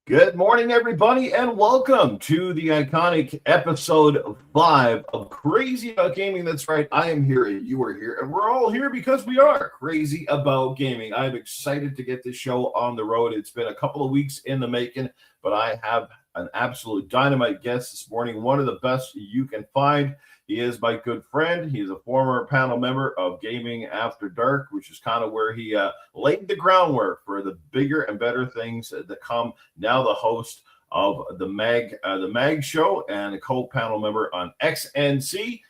Good morning, everybody, and welcome to the iconic episode 5 of Crazy About Gaming. That's right, I am here and you are here, and we're all here because we are crazy about gaming. I'm excited to get this show on the road. It's been a couple of weeks in the making, but I have an absolute dynamite guest this morning, one of the best you can find. He is my good friend. He is a former panel member of Gaming After Dark, which is kind of where he laid the groundwork for the bigger and better things to come. Now the host of the MAGGSHOW and a co-panel member on XNC.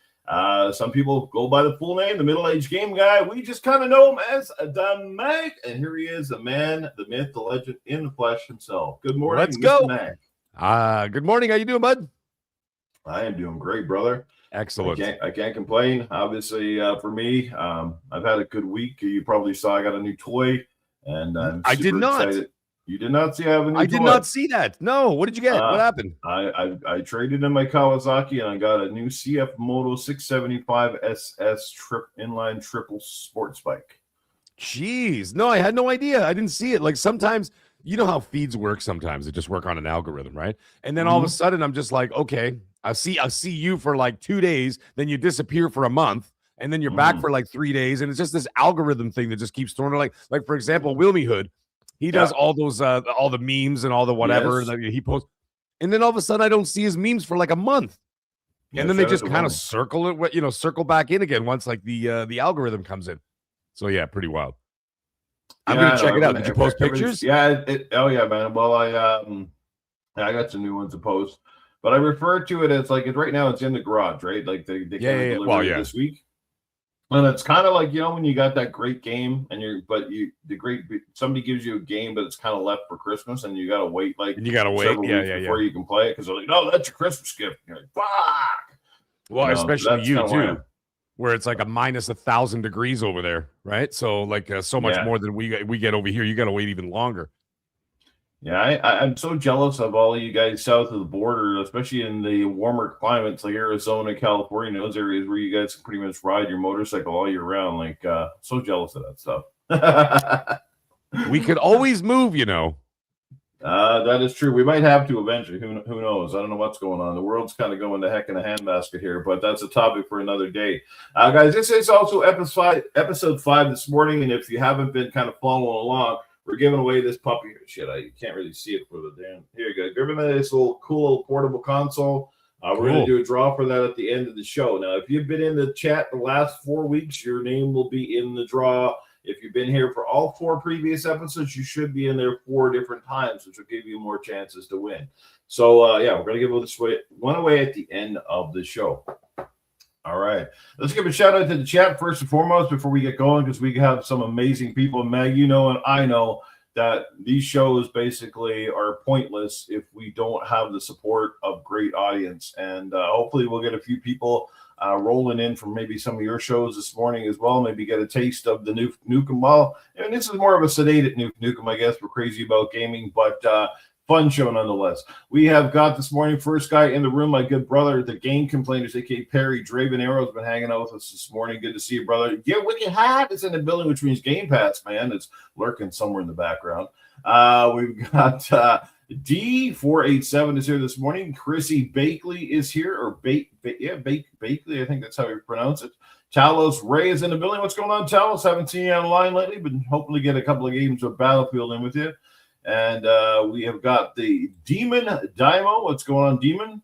Some people go by the full name, the middle-aged game guy. We just kind of know him as the Mag. And here he is, the man, the myth, the legend in the flesh himself. Good morning, Let's go. Mr. Mag. Good morning. How you doing, bud? I am doing great, brother. Excellent. I can't complain. Obviously, for me, I've had a good week. You probably saw I got a new toy, and I'm super I did not. excited. You did not see I have a new toy? I did not see that. No. What did you get? What happened? I traded in my Kawasaki, and I got a new CF Moto 675 SS inline triple sports bike. Jeez. No, I had no idea. I didn't see it. Like sometimes, you know how feeds work sometimes. They just work on an algorithm, right? And then all of a sudden, I'm just like, okay, I'll see you for like 2 days, then you disappear for a month, and then you're back for like 3 days, and it's just this algorithm thing that just keeps throwing it. Like for example, Wilmy Hood, he does all those all the memes and all the whatever that he posts, and then all of a sudden I don't see his memes for like a month, and then they just kind of circle back in again once like the algorithm comes in. So yeah, pretty wild. I'm gonna check it out. Did you post pictures? Yeah. Oh yeah, man. Well, I got some new ones to post. But I refer to it as like right now it's in the garage, right? Like they delivered it this week. And it's kind of like, when you got that great game and somebody gives you a game, but it's kind of left for Christmas and you got to wait before you can play it because they're like, no, that's your Christmas gift. And you're like, fuck. Well, especially you too, where it's like a minus 1,000 degrees over there, right? So like so much more than we get over here. You got to wait even longer. Yeah, I'm so jealous of all of you guys south of the border, especially in the warmer climates like Arizona, California, those areas where you guys can pretty much ride your motorcycle all year round. Like, so jealous of that stuff. We could always move, That is true. We might have to eventually. Who knows? I don't know what's going on. The world's kind of going to heck in a handbasket here, but that's a topic for another day. Guys, this is also episode 5 this morning, and if you haven't been kind of following along, we're giving away this puppy. Shit, you can't really see it for the damn. Here you go. Giving this cool little portable console. We're going to do a draw for that at the end of the show. Now, if you've been in the chat the last 4 weeks, your name will be in the draw. If you've been here for all 4 previous episodes, you should be in there 4 different times, which will give you more chances to win. So, we're going to give one away at the end of the show. All right. Let's give a shout out to the chat first and foremost before we get going, because we have some amazing people. Mag, and I know that these shows basically are pointless if we don't have the support of great audience. And hopefully we'll get a few people rolling in from maybe some of your shows this morning as well. Maybe get a taste of the Newf Nukem. Well, and this is more of a sedated Newf Nukem, I guess. We're crazy about gaming, but fun show nonetheless. We have got this morning, first guy in the room, my good brother, the Game Complainers, a.k.a. Perry Draven Arrow's been hanging out with us this morning. Good to see you, brother. Yeah, Wicked Hat is in the building, which means Game Pass, man. It's lurking somewhere in the background. We've got D487 is here this morning. Chrissy Bakley is here, or Bakley, I think that's how you pronounce it. Talos Ray is in the building. What's going on, Talos? Haven't seen you online lately, but hopefully get a couple of games of Battlefield in with you. And we have got the Demon Dymo. What's going on, Demon?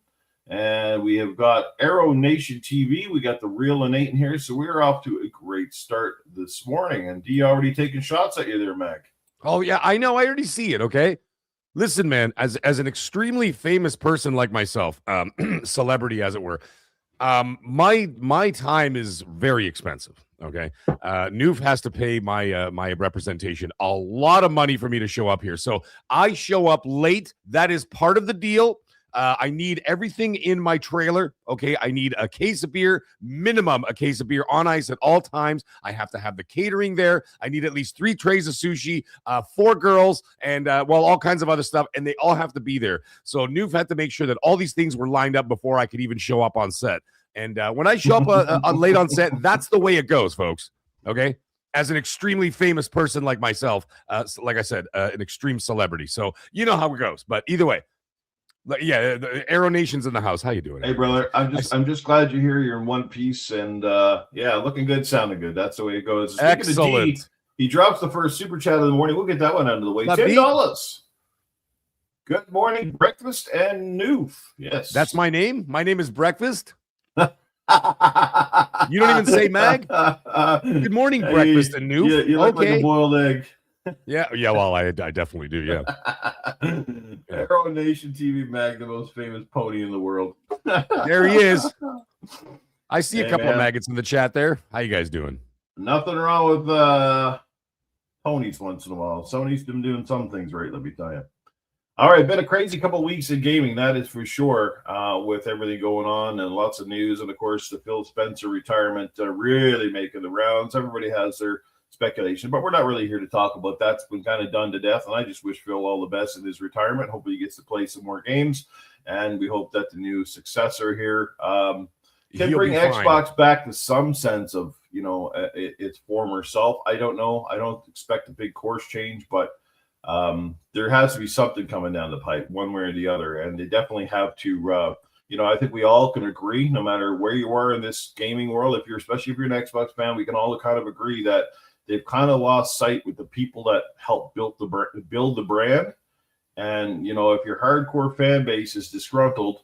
And we have got Arrow Nation TV. We got the Real and 8 in here. So we're off to a great start this morning. And D already taking shots at you there, Mag. Oh, yeah, I know. I already see it, okay? Listen, man, as an extremely famous person like myself, celebrity as it were, my time is very expensive. Okay. Newf has to pay my representation a lot of money for me to show up here. So I show up late. That is part of the deal. I need everything in my trailer. Okay. I need a case of beer, minimum a case of beer on ice at all times. I have to have the catering there. I need at least 3 trays of sushi, 4 girls, and all kinds of other stuff. And they all have to be there. So Newf had to make sure that all these things were lined up before I could even show up on set. And when I show up late on set, that's the way it goes, folks. Okay. as an extremely famous person like myself, like I said, an extreme celebrity. So you know how it goes. But either way, yeah, the Aero Nation's in the house. How you doing? Hey, brother, I'm just glad you're here. You're in one piece, and yeah, looking good, sounding good. That's the way it goes. Speaking Excellent. of D, he drops the first super chat of the morning. We'll get that one out of the way. That $10. Good morning, breakfast and Newf. Yes, That's my name. My name is Breakfast. You don't even say Mag. Good morning, breakfast and Newf. You look like a boiled egg. Yeah. Well, I definitely do. Yeah. Aero Nation TV Mag, the most famous pony in the world. There he is. I see Hey, a couple man. of maggots in the chat there. How you guys doing? Nothing wrong with ponies once in a while. Sony's been doing some things right, let me tell you. All right, been a crazy couple of weeks in gaming, that is for sure, with everything going on and lots of news. And, of course, the Phil Spencer retirement really making the rounds. Everybody has their speculation, but we're not really here to talk about that. It's been kind of done to death, and I just wish Phil all the best in his retirement. Hopefully he gets to play some more games, and we hope that the new successor here can He'll bring be fine. Xbox back to some sense of, its former self. I don't know. I don't expect a big course change, but there has to be something coming down the pipe one way or the other, and they definitely have to I think we all can agree, no matter where you are in this gaming world, especially if you're an Xbox fan, we can all kind of agree that they've kind of lost sight with the people that helped build the brand. And if your hardcore fan base is disgruntled,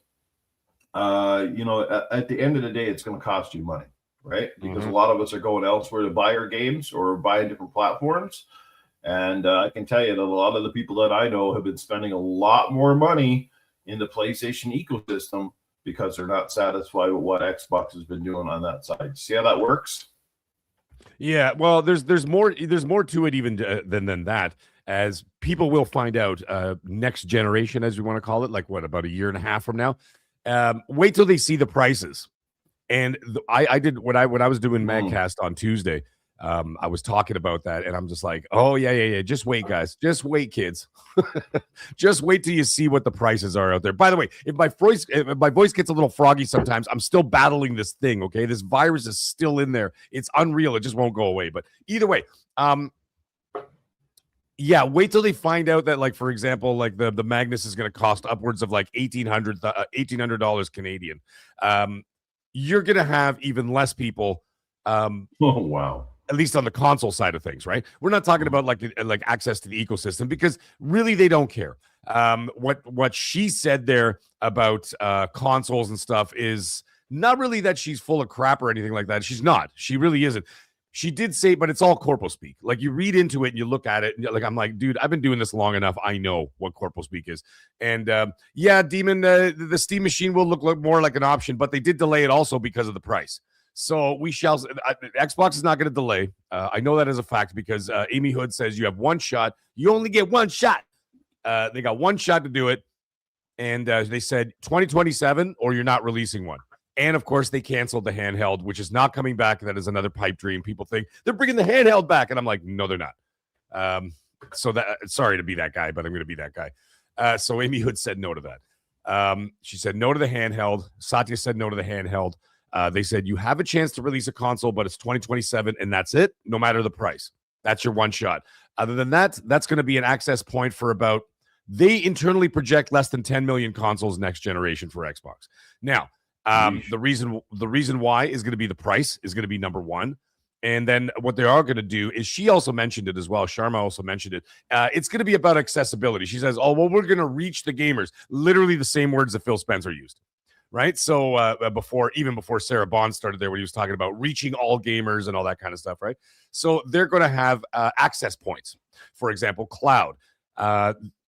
at the end of the day, it's going to cost you money, right? Because a lot of us are going elsewhere to buy our games or buying different platforms. And I can tell you that a lot of the people that I know have been spending a lot more money in the PlayStation ecosystem because they're not satisfied with what Xbox has been doing on that side. See how that works? Yeah, well, there's more to it even than that, as people will find out next generation, as we want to call it, like about a year and a half from now. Wait till they see the prices. And I did when I was doing MAGCast on Tuesday. I was talking about that, and I'm just like, oh yeah. Just wait, guys. Just wait, kids. Just wait till you see what the prices are out there. By the way, if my voice gets a little froggy sometimes, I'm still battling this thing. Okay, this virus is still in there. It's unreal. It just won't go away. But either way, yeah, wait till they find out that, like, for example, like the Magnus is going to cost upwards of like $1,800 Canadian. You're going to have even less people. Oh wow. At least on the console side of things, right? We're not talking about like access to the ecosystem, because really they don't care. What she said there about consoles and stuff is not really that she's full of crap or anything like that. She's not. She really isn't. She did say, but it's all corpo speak. Like, you read into it and you look at it, and like, I'm like, dude, I've been doing this long enough. I know what corpo speak is. And yeah, Demon, the Steam machine will look more like an option, but they did delay it also because of the price. So we shall. Xbox is not going to delay. I know that as a fact, because Amy Hood says you have one shot. You only get one shot. They got one shot to do it, and they said 2027 or you're not releasing one. And of course, they canceled the handheld, which is not coming back. That is another pipe dream. People think they're bringing the handheld back, and I'm like, no, they're not. So that, sorry to be that guy, but I'm going to be that guy. So Amy Hood said no to that. She said no to the handheld. Satya said no to the handheld. They said you have a chance to release a console, but it's 2027, and that's it, no matter the price. That's your one shot. Other than that, that's going to be an access point for about, they internally project less than 10 million consoles next generation for Xbox. Now, the reason why is going to be the price is going to be number one. And then what they are going to do is, she also mentioned it as well. Sharma also mentioned it. It's going to be about accessibility. She says, oh, well, we're going to reach the gamers. Literally the same words that Phil Spencer used. Right. So before Sarah Bond started there, when he was talking about reaching all gamers and all that kind of stuff. Right. So they're going to have access points. For example, cloud.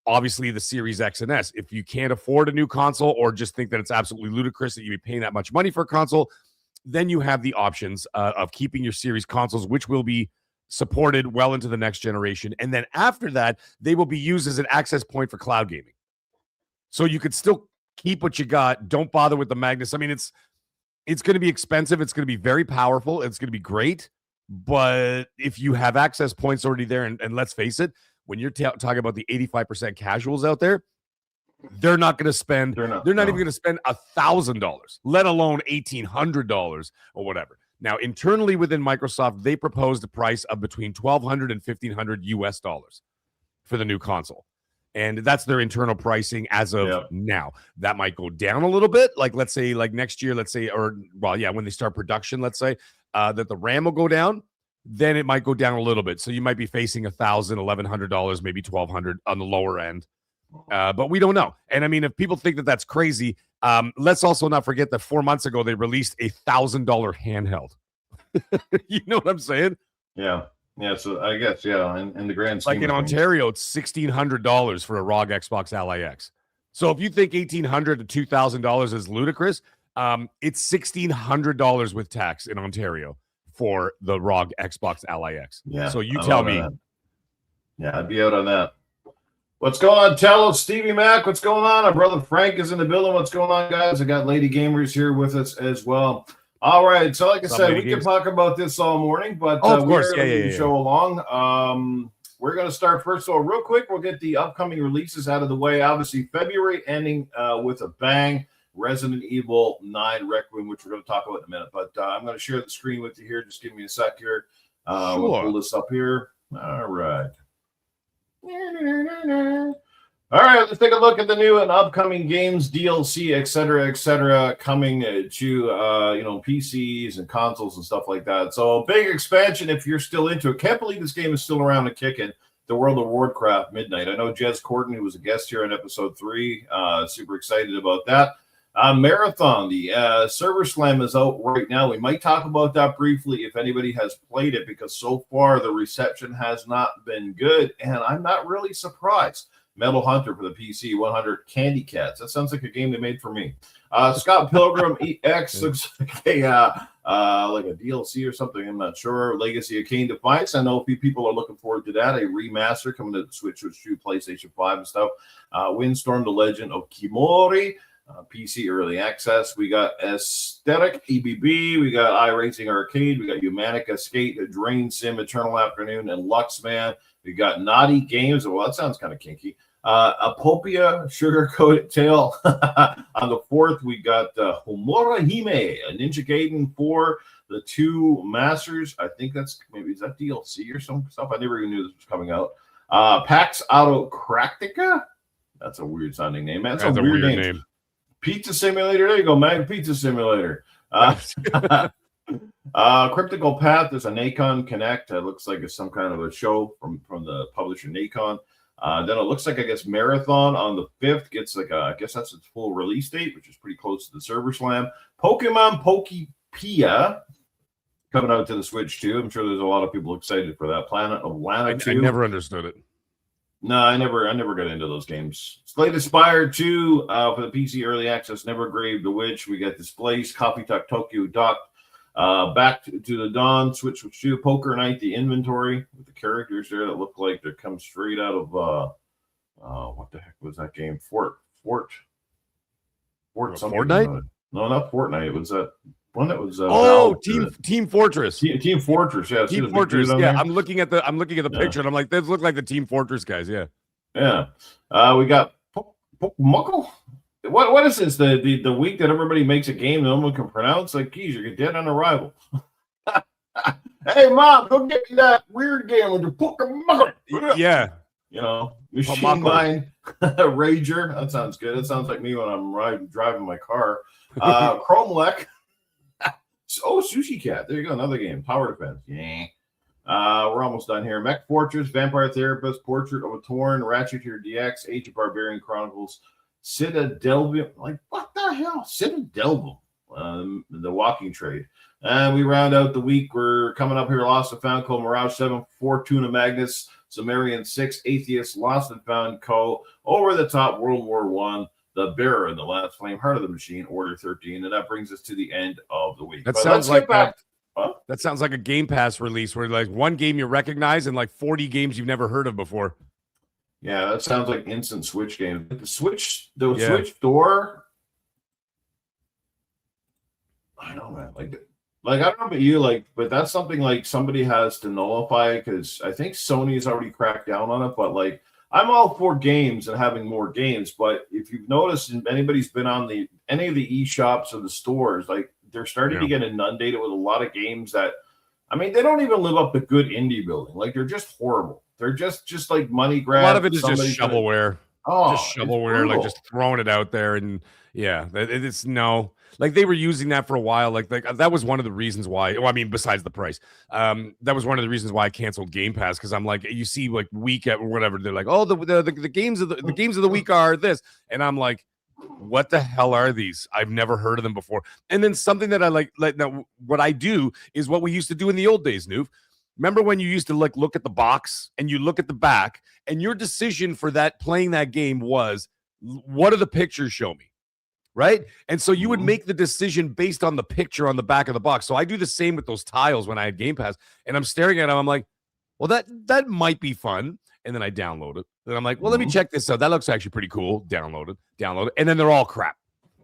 Obviously, the Series X and S. If you can't afford a new console, or just think that it's absolutely ludicrous that you'd be paying that much money for a console, then you have the options of keeping your Series consoles, which will be supported well into the next generation. And then after that, they will be used as an access point for cloud gaming. So you could still keep what you got. Don't bother with the Magnus. I mean, it's going to be expensive. It's going to be very powerful. It's going to be great. But if you have access points already there, and let's face it, when you're talking about the 85% casuals out there, they're not going to spend. They're not even going to spend $1,000, let alone $1,800 or whatever. Now, internally within Microsoft, they proposed a price of between $1,200 and $1,500 US dollars for the new console. And that's their internal pricing as of now. That might go down a little bit. Like, let's say, like next year, let's say, or well, yeah, when they start production, let's say that the RAM will go down, then it might go down a little bit. So you might be facing $1,000, $1,100, maybe $1,200 on the lower end. But we don't know. And I mean, if people think that that's crazy, let's also not forget that 4 months ago, they released a $1,000 handheld. You know what I'm saying? Yeah. Yeah. So I guess, yeah, in the grand scheme. Like in Ontario, it's $1,600 for a ROG Xbox Ally X. So if you think $1,800 to $2,000 is ludicrous, it's $1,600 with tax in Ontario for the ROG Xbox Ally X. Yeah. So you tell me. Yeah, I'd be out on that. What's going on? Tell us, Stevie Mac. What's going on? Our brother Frank is in the building. What's going on, guys? I got Lady Gamers here with us as well. All right. So, like I said, we can talk about this all morning, but of course, yeah. Show along. We're going to start first of all, real quick. We'll get the upcoming releases out of the way. Obviously, February ending with a bang. Resident Evil 9 Requiem, which we're going to talk about in a minute. But I'm going to share the screen with you here. Just give me a sec here. Sure. We'll pull this up here. All right. All right, let's take a look at the new and upcoming games, DLC, etc., coming to PCs and consoles and stuff like that. So big expansion if you're still into it. Can't believe this game is still around and kicking. The World of Warcraft Midnight. I know Jez Corden, who was a guest here on episode 3, super excited about that. Marathon, the Server Slam is out right now. We might talk about that briefly if anybody has played it, because so far the reception has not been good, and I'm not really surprised. Metal Hunter for the PC, 100 Candy Cats. That sounds like a game they made for me. Scott Pilgrim EX looks like a DLC or something. I'm not sure. Legacy of Kane Defiance. I know a few people are looking forward to that. A remaster coming to the Switch, PlayStation 5 and stuff. Windstorm, The Legend of Kimori. PC Early Access. We got Aesthetic EBB. We got iRacing Arcade. We got Humanica Skate, Drain Sim, Eternal Afternoon, and Luxman. We got Naughty Games. Well, that sounds kind of kinky. Apopia Sugar Coated Tail. On the 4th, we got Homura Hime, a Ninja Gaiden 4, the 2 Masters. I think that's maybe, is that DLC or some stuff? I never even knew this was coming out. Pax Autocratica. That's a weird sounding name, man. That's a weird name. Pizza Simulator. There you go, Mag Pizza Simulator. Cryptical Path. There's a Nacon Connect. It looks like it's some kind of a show from the publisher Nacon. Then it looks like, I guess, Marathon on the 5th gets like I guess that's its full release date, which is pretty close to the Server Slam. Pokemon Pokepia coming out to the Switch too. I'm sure there's a lot of people excited for that. Planet of Lana 2. I never understood it. No, I never got into those games. Slay the Spire 2 for the PC Early Access. Never Grave the Witch. We got Displaced, Coffee Talk Tokyo Docked, Back to the Dawn, Switch 2, Poker Night, the inventory with the characters there that look like they come straight out of what the heck was that game? Fortnite? No, not Fortnite. It was that one that was Team Fortress. Team Fortress, yeah. Team Fortress, yeah. I'm looking at the picture, and I'm like, those look like the Team Fortress guys, yeah. Yeah. We got Muckle. What is this? The week that everybody makes a game no one can pronounce? Like, geez, you're dead on arrival. Hey, Mom, go get me that weird game with the Pokemon. Yeah. You know, Machine Mind Rager. That sounds good. That sounds like me when I'm driving my car. Chromlech. Oh, Sushi Cat. There you go. Another game. Tower Defense. Yeah. We're almost done here. Mech Fortress, Vampire Therapist, Portrait of a Torn, Ratcheteer DX, Age of Barbarian Chronicles, Citadelvium. Like, what the hell? Citadelvium. The Walking Trade. And we round out the week. We're coming up here. Lost and Found Co. Mirage 7, Fortuna Magnus, Sumerian 6, Atheist, Lost and Found Co. Over the Top, World War 1. The Bearer and the Last Flame, Heart of the Machine, Order 13, and that brings us to the end of the week. That sounds like that sounds like a Game Pass release where like one game you recognize and like 40 games you've never heard of before. Yeah, that sounds like instant Switch game. The Switch door. I know, man. Like I don't know about you, but that's something like somebody has to nullify, because I think Sony's already cracked down on it, but like. I'm all for games and having more games, but if you've noticed, and anybody's been on any of the eShops or the stores, like they're starting to get inundated with a lot of games that, I mean, they don't even live up to good indie building. Like, they're just horrible. They're just like money grabs. A lot of it is just shovelware. Oh, just shovelware, like just throwing it out there. And yeah, it's no, like they were using that for a while. Like that was one of the reasons why, well, I mean, besides the price, that was one of the reasons why I canceled Game Pass. Cause I'm like, you see like week at whatever, they're like, oh, the games of the games of the week are this. And I'm like, what the hell are these? I've never heard of them before. And then something that I like now, what I do is what we used to do in the old days, Newf. Remember when you used to like look at the box and you look at the back, and your decision for that playing that game was, what do the pictures show me? Right? And so you would make the decision based on the picture on the back of the box. So I do the same with those tiles when I had Game Pass, and I'm staring at them. I'm like, well, that might be fun. And then I download it. Then I'm like, well, let me check this out. That looks actually pretty cool. Download it. And then they're all crap.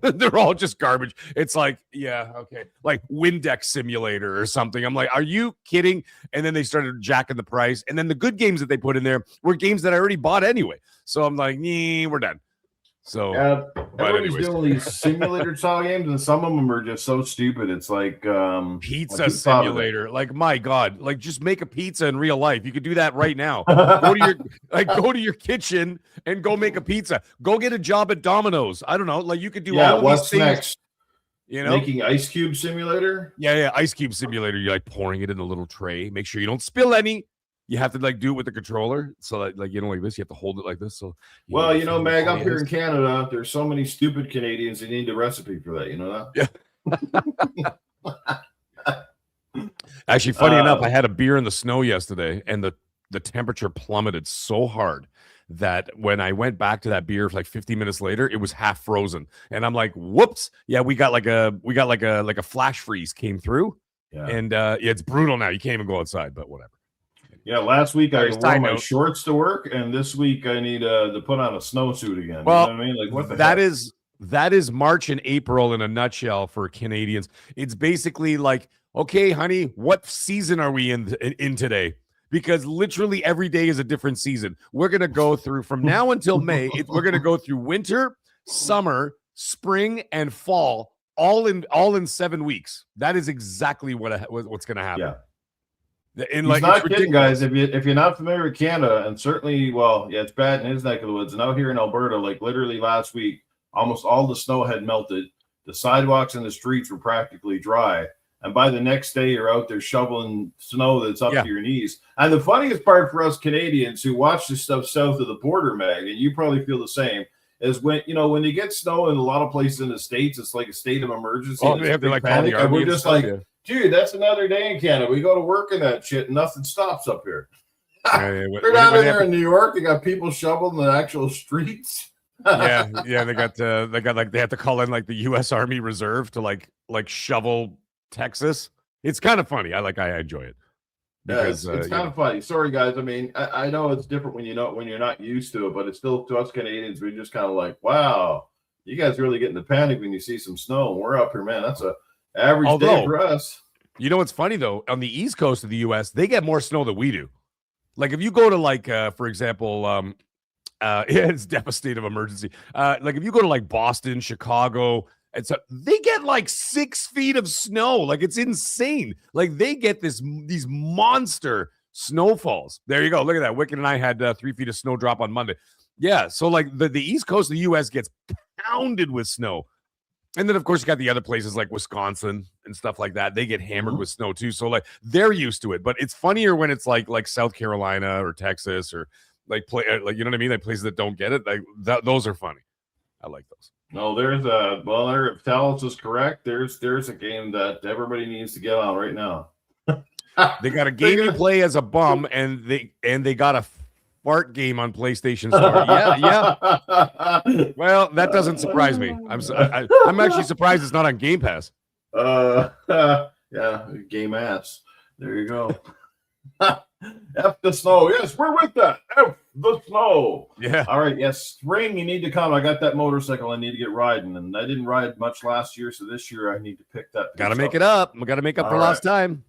They're all just garbage. It's like, yeah, okay. Like Windex Simulator or something. I'm like, are you kidding? And then they started jacking the price. And then the good games that they put in there were games that I already bought anyway. So I'm like, we're done. So everybody's doing these simulator style games, and some of them are just so stupid. It's like pizza simulator. Like, my God, like just make a pizza in real life. You could do that right now. Go to your kitchen and go make a pizza. Go get a job at Domino's. I don't know. Like you could do all of what's these things. Next? You know, making Ice Cube Simulator. Yeah, Ice Cube Simulator. You're like pouring it in a little tray. Make sure you don't spill any. You have to like do it with the controller. So like like this, you have to hold it like this. So Mag, up here in Canada, there's so many stupid Canadians that need the recipe for that. You know that? Yeah. Actually, funny enough, I had a beer in the snow yesterday, and the temperature plummeted so hard that when I went back to that beer like 50 minutes later, it was half frozen. And I'm like, whoops. Yeah, we got like a flash freeze came through. Yeah. And it's brutal now. You can't even go outside, but whatever. Yeah, last week I wore my shorts to work, and this week I need to put on a snowsuit again. Well, you know what I mean? Like, what the heck? Heck? That is March and April in a nutshell for Canadians. It's basically like, okay, honey, what season are we in today? Because literally every day is a different season. We're gonna go through from now until May. We're gonna go through winter, summer, spring, and fall, all in 7 weeks. That is exactly what's gonna happen. Yeah. And he's not kidding, guys. If you're not familiar with Canada, and certainly, it's bad in his neck of the woods. And out here in Alberta, like literally last week, almost all the snow had melted. The sidewalks and the streets were practically dry. And by the next day, you're out there shoveling snow that's up to your knees. And the funniest part for us Canadians who watch this stuff south of the border, Mag, and you probably feel the same, is when you get snow in a lot of places in the States, it's like a state of emergency. Oh, they have to like call the army. And we're just like, dude, that's another day in Canada. We go to work in that shit, and nothing stops up here. They're down there in New York. They got people shoveling the actual streets. yeah. They have to call in like the U.S. Army Reserve to like shovel Texas. It's kind of funny. I enjoy it. Because, it's kind of funny. Sorry, guys. I mean, I know it's different when you're not used to it, but it's still, to us Canadians, we're just kind of like, wow, you guys really get in the panic when you see some snow. We're up here, man. That's a average day for us. You know what's funny though? On the East Coast of the U.S., they get more snow than we do. Like if you go to like, for example, it's devastating emergency. Like if you go to like Boston, Chicago, and so they get like 6 feet of snow. Like it's insane. Like they get these monster snowfalls. There you go. Look at that. Wicked and I had 3 feet of snow drop on Monday. Yeah. So like the East Coast of the U.S. gets pounded with snow. And then, of course, you got the other places like Wisconsin and stuff like that. They get hammered with snow, too. So, like, they're used to it. But it's funnier when it's like South Carolina or Texas or, like you know what I mean? Like, places that don't get it. Like, those are funny. I like those. No, there's if Talos is correct, there's a game that everybody needs to get on right now. They got a game you play as a bum, and they got a fart game on PlayStation Store. Yeah. Well, that doesn't surprise me. I'm actually surprised it's not on Game Pass. Yeah, game ass. There you go. F the snow. Yes, we're with that. F the snow. Yeah. All right. Yes, spring. You need to come. I got that motorcycle. I need to get riding, and I didn't ride much last year, so this year I need to pick that. Got to make it up. We got to make up for last time.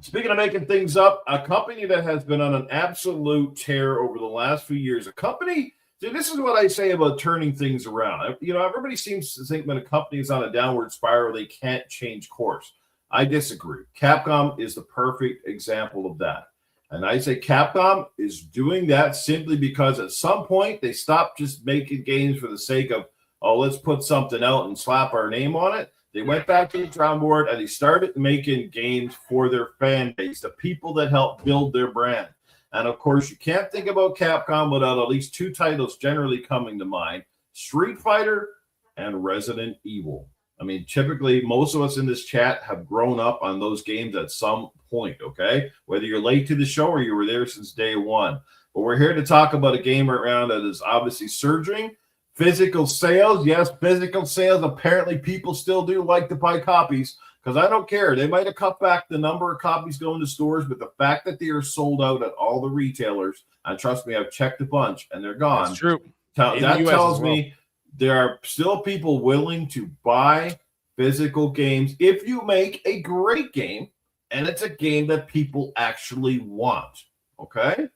Speaking of making things up, a company that has been on an absolute tear over the last few years, a company See, this is what I say about turning things around. You know, everybody seems to think when a company is on a downward spiral, they can't change course. I disagree. Capcom is the perfect example of that. And I say Capcom is doing that simply because at some point they stopped just making games for the sake of, oh, let's put something out and slap our name on it. They went back to the drawing board and they started making games for their fan base, the people that help build their brand. And of course, you can't think about Capcom without at least two titles generally coming to mind: Street Fighter and Resident Evil. I mean, typically, most of us in this chat have grown up on those games at some point, okay? Whether you're late to the show or you were there since day one. But we're here to talk about a game around that is obviously surging. Physical sales, yes, physical sales. Apparently, people still do like to buy copies because I don't care. They might have cut back the number of copies going to stores, but the fact that they are sold out at all the retailers, and trust me, I've checked a bunch and they're gone. That's true. That tells me there are still people willing to buy physical games if you make a great game and it's a game that people actually want, okay?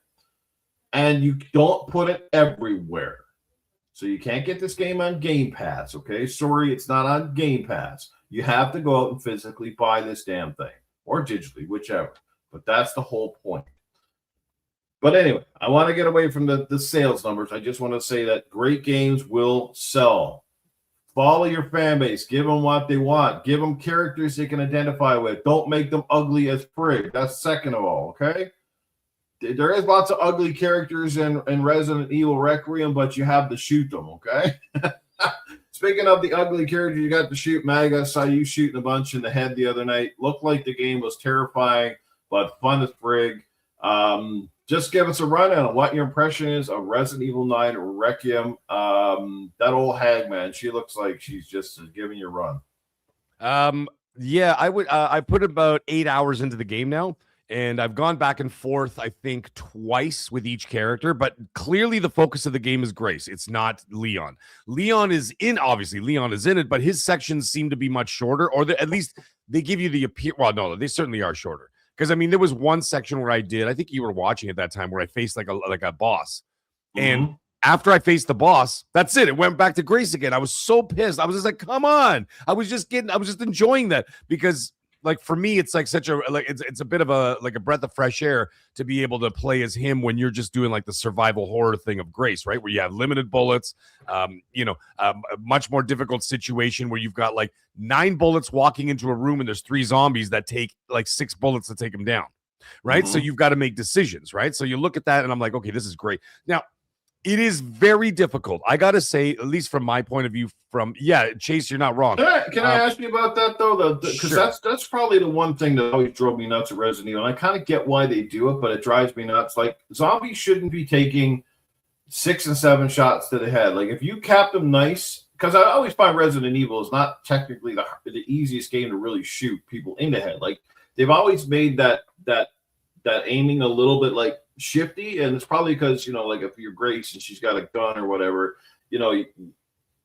And you don't put it everywhere. So you can't get this game on Game Pass, okay? Sorry, it's not on Game Pass. You have to go out and physically buy this damn thing, or digitally, whichever. But that's the whole point. But anyway, I want to get away from the sales numbers. I just want to say that great games will sell. Follow your fan base. Give them what they want. Give them characters they can identify with. Don't make them ugly as frig. That's second of all, okay? There is lots of ugly characters in Resident Evil Requiem, but you have to shoot them, okay? Speaking of the ugly character, you got to shoot MAGG. I saw you shooting a bunch in the head the other night. Looked like the game was terrifying, but fun as frig. Just give us a rundown on what your impression is of Resident Evil 9 Requiem. That old hag, man, she looks like she's just giving you a run. Yeah, I would. I put about 8 hours into the game now, and I've gone back and forth, I think, twice with each character. But clearly, the focus of the game is Grace. It's not Leon. Obviously, Leon is in it, but his sections seem to be much shorter, or at least they give you the appeal. Well, no, they certainly are shorter. Because I mean, there was one section where I think you were watching at that time, where I faced like a boss, and after I faced the boss, that's it. It went back to Grace again. I was so pissed. I was just like, "Come on!" I was just enjoying that because, like, for me, it's like it's a bit of a breath of fresh air to be able to play as him when you're just doing like the survival horror thing of Grace, right? Where you have limited bullets, a much more difficult situation where you've got like 9 bullets walking into a room and there's 3 zombies that take like 6 bullets to take them down, right? So you've got to make decisions, right? So you look at that and I'm like, okay, this is great. Now, it is very difficult. I got to say, at least from my point of view, Chase, you're not wrong. Can I ask you about that, though? Because sure. that's probably the one thing that always drove me nuts at Resident Evil. And I kind of get why they do it, but it drives me nuts. Like, zombies shouldn't be taking 6 and 7 shots to the head. Like, if you cap them nice, because I always find Resident Evil is not technically the easiest game to really shoot people in the head. Like, they've always made that aiming a little bit like shifty, and it's probably because, like if you're Grace and she's got a gun or whatever,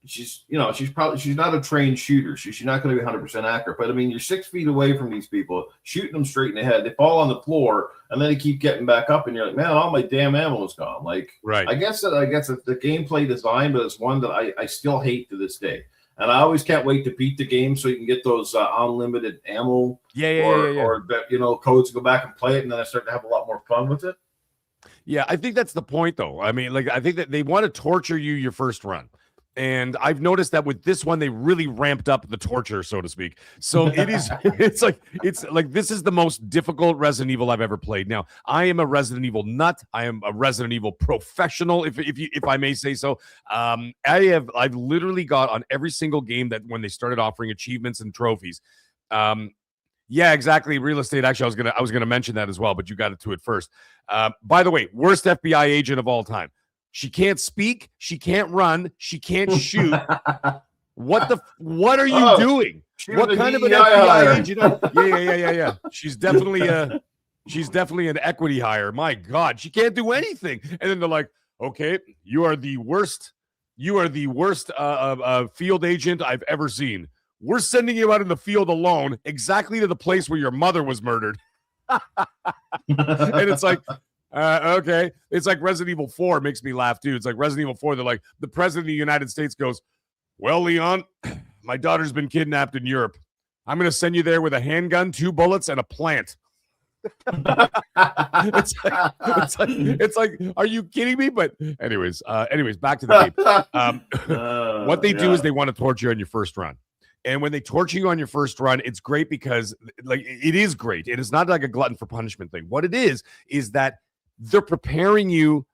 she's not a trained shooter. She's not going to be 100% accurate. But I mean, you're 6 feet away from these people, shooting them straight in the head. They fall on the floor, and then they keep getting back up, and you're like, man, all my damn ammo is gone. Like, right. I guess it's the gameplay design, but it's one that I still hate to this day. And I always can't wait to beat the game so you can get those unlimited ammo or codes to go back and play it, and then I start to have a lot more fun with it. Yeah, I think that's the point, though. I mean, like, I think that they want to torture you your first run. And I've noticed that with this one, they really ramped up the torture, so to speak. So it's like this is the most difficult Resident Evil I've ever played. Now, I am a Resident Evil nut. I am a Resident Evil professional, if I may say so. I've literally got on every single game that when they started offering achievements and trophies. Yeah, exactly. Real estate. Actually, I was gonna mention that as well, but you got to it first. By the way, worst FBI agent of all time. She can't speak. She can't run. She can't shoot. What are you doing? What kind of an FBI agent? Yeah. She's definitely an equity hire. My God, she can't do anything. And then they're like, okay, you are the worst field agent I've ever seen. We're sending you out in the field alone, exactly to the place where your mother was murdered. And it's like, Okay. It's like Resident Evil 4 makes me laugh too. It's like Resident Evil 4. They're like, the president of the United States goes, well, Leon, my daughter's been kidnapped in Europe. I'm going to send you there with a handgun, 2 bullets, and a plant. it's like, are you kidding me? But anyways, back to the game. What they do is they want to torture you on your first run. And when they torture you on your first run, it's great because like it is great. It is not like a glutton for punishment thing. What it is that they're preparing you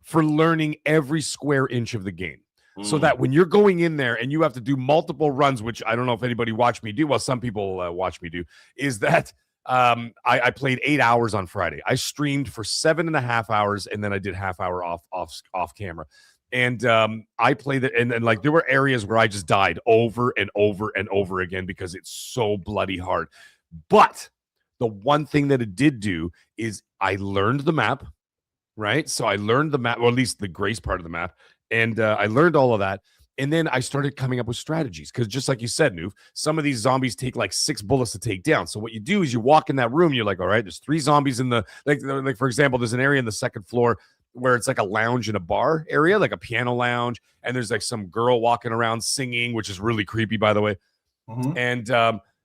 for learning every square inch of the game. So that when you're going in there and you have to do multiple runs, which I don't know if anybody watched me do, well, some people watch me do, is that I played 8 hours on Friday. I streamed for 7.5 hours, and then I did half hour off camera. And I played it, and like there were areas where I just died over and over and over again because it's so bloody hard. But the one thing that it did do is I learned the map, right? So I learned the map, or at least the grace part of the map. And I learned all of that. And then I started coming up with strategies because just like you said, Newf, some of these zombies take like 6 bullets to take down. So what you do is you walk in that room. You're like, all right, there's 3 zombies in the, like for example, there's an area in the second floor where it's like a lounge and a bar area, like a piano lounge. And there's like some girl walking around singing, which is really creepy, by the way. And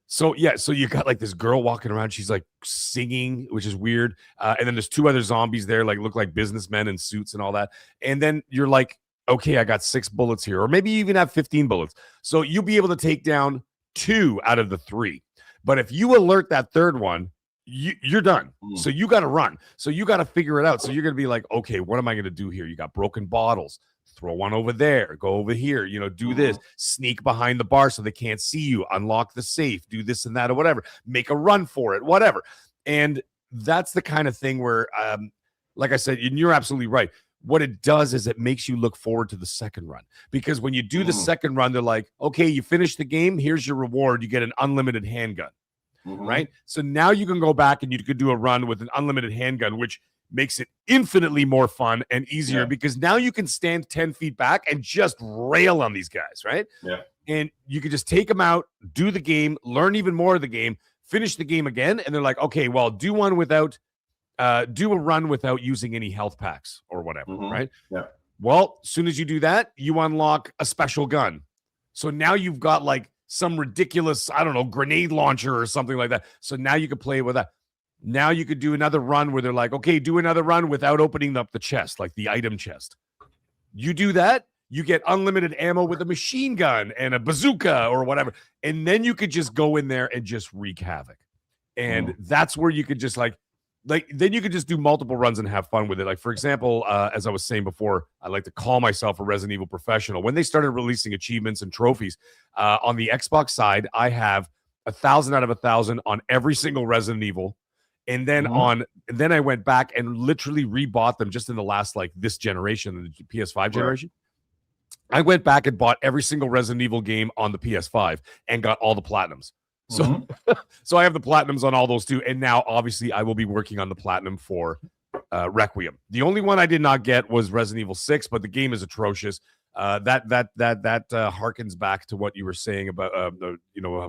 so you got like this girl walking around. She's like singing, which is weird. And then there's 2 other zombies there, like look like businessmen in suits and all that. And then you're like, okay, I got 6 bullets here, or maybe you even have 15 bullets. So you'll be able to take down 2 out of the 3. But if you alert that third one, you're done. So you got to run. So you got to figure it out. So you're going to be like, okay, what am I going to do here? You got broken bottles. Throw one over there. Go over here. You know, do this. Sneak behind the bar so they can't see you. Unlock the safe. Do this and that or whatever. Make a run for it. Whatever. And that's the kind of thing where, like I said, and you're absolutely right. What it does is it makes you look forward to the second run, because when you do the second run, they're like, okay, you finished the game. Here's your reward. You get an unlimited handgun, right? So now you can go back and you could do a run with an unlimited handgun, which makes it infinitely more fun and easier because now you can stand 10 feet back and just rail on these guys, right? Yeah. And you can just take them out, do the game, learn even more of the game, finish the game again. And they're like, okay, well, do a run without using any health packs or whatever, right? Yeah. Well, as soon as you do that, you unlock a special gun. So now you've got like some ridiculous, I don't know, grenade launcher or something like that. So now you can play with that. Now you could do another run where they're like, okay, do another run without opening up the chest, like the item chest. You do that, you get unlimited ammo with a machine gun and a bazooka or whatever. And then you could just go in there and just wreak havoc. And that's where you could just like then you could just do multiple runs and have fun with it. Like, for example, as I was saying before, I like to call myself a Resident Evil professional. When they started releasing achievements and trophies on the Xbox side, I have 1,000 out of 1,000 on every single Resident Evil. And then then I went back and literally rebought them just in the last, like this generation, the PS5 generation. I went back and bought every single Resident Evil game on the PS5 and got all the platinums. So, so I have the platinums on all those too. And now obviously I will be working on the platinum for Requiem. The only one I did not get was Resident Evil 6, but the game is atrocious. That harkens back to what you were saying about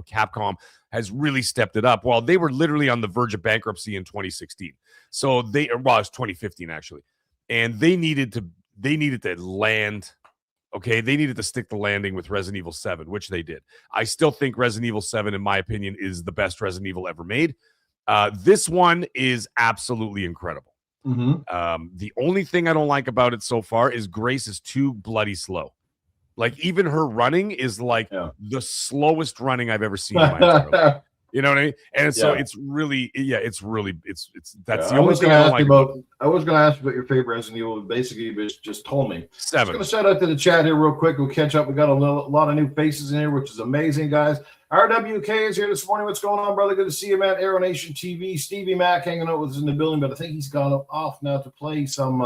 Capcom has really stepped it up. Well, they were literally on the verge of bankruptcy in 2016. So it's 2015 actually. And they needed to land. Okay, they needed to stick the landing with Resident Evil 7, which they did. I still think Resident Evil 7, in my opinion, is the best Resident Evil ever made. This one is absolutely incredible. The only thing I don't like about it so far is Grace is too bloody slow. Like, even her running is like the slowest running I've ever seen in my entire life. You know what I mean? And so it's really, that's the only thing I don't like about it. I was going to ask you about your favorite Resident Evil. Basically, you just told me. 7. I'm going to shout out to the chat here real quick. We'll catch up. We got a lot of new faces in here, which is amazing, guys. RWK is here this morning. What's going on, brother? Good to see you, man. Aero Nation TV. Stevie Mac hanging out with us in the building, but I think he's gone off now to play some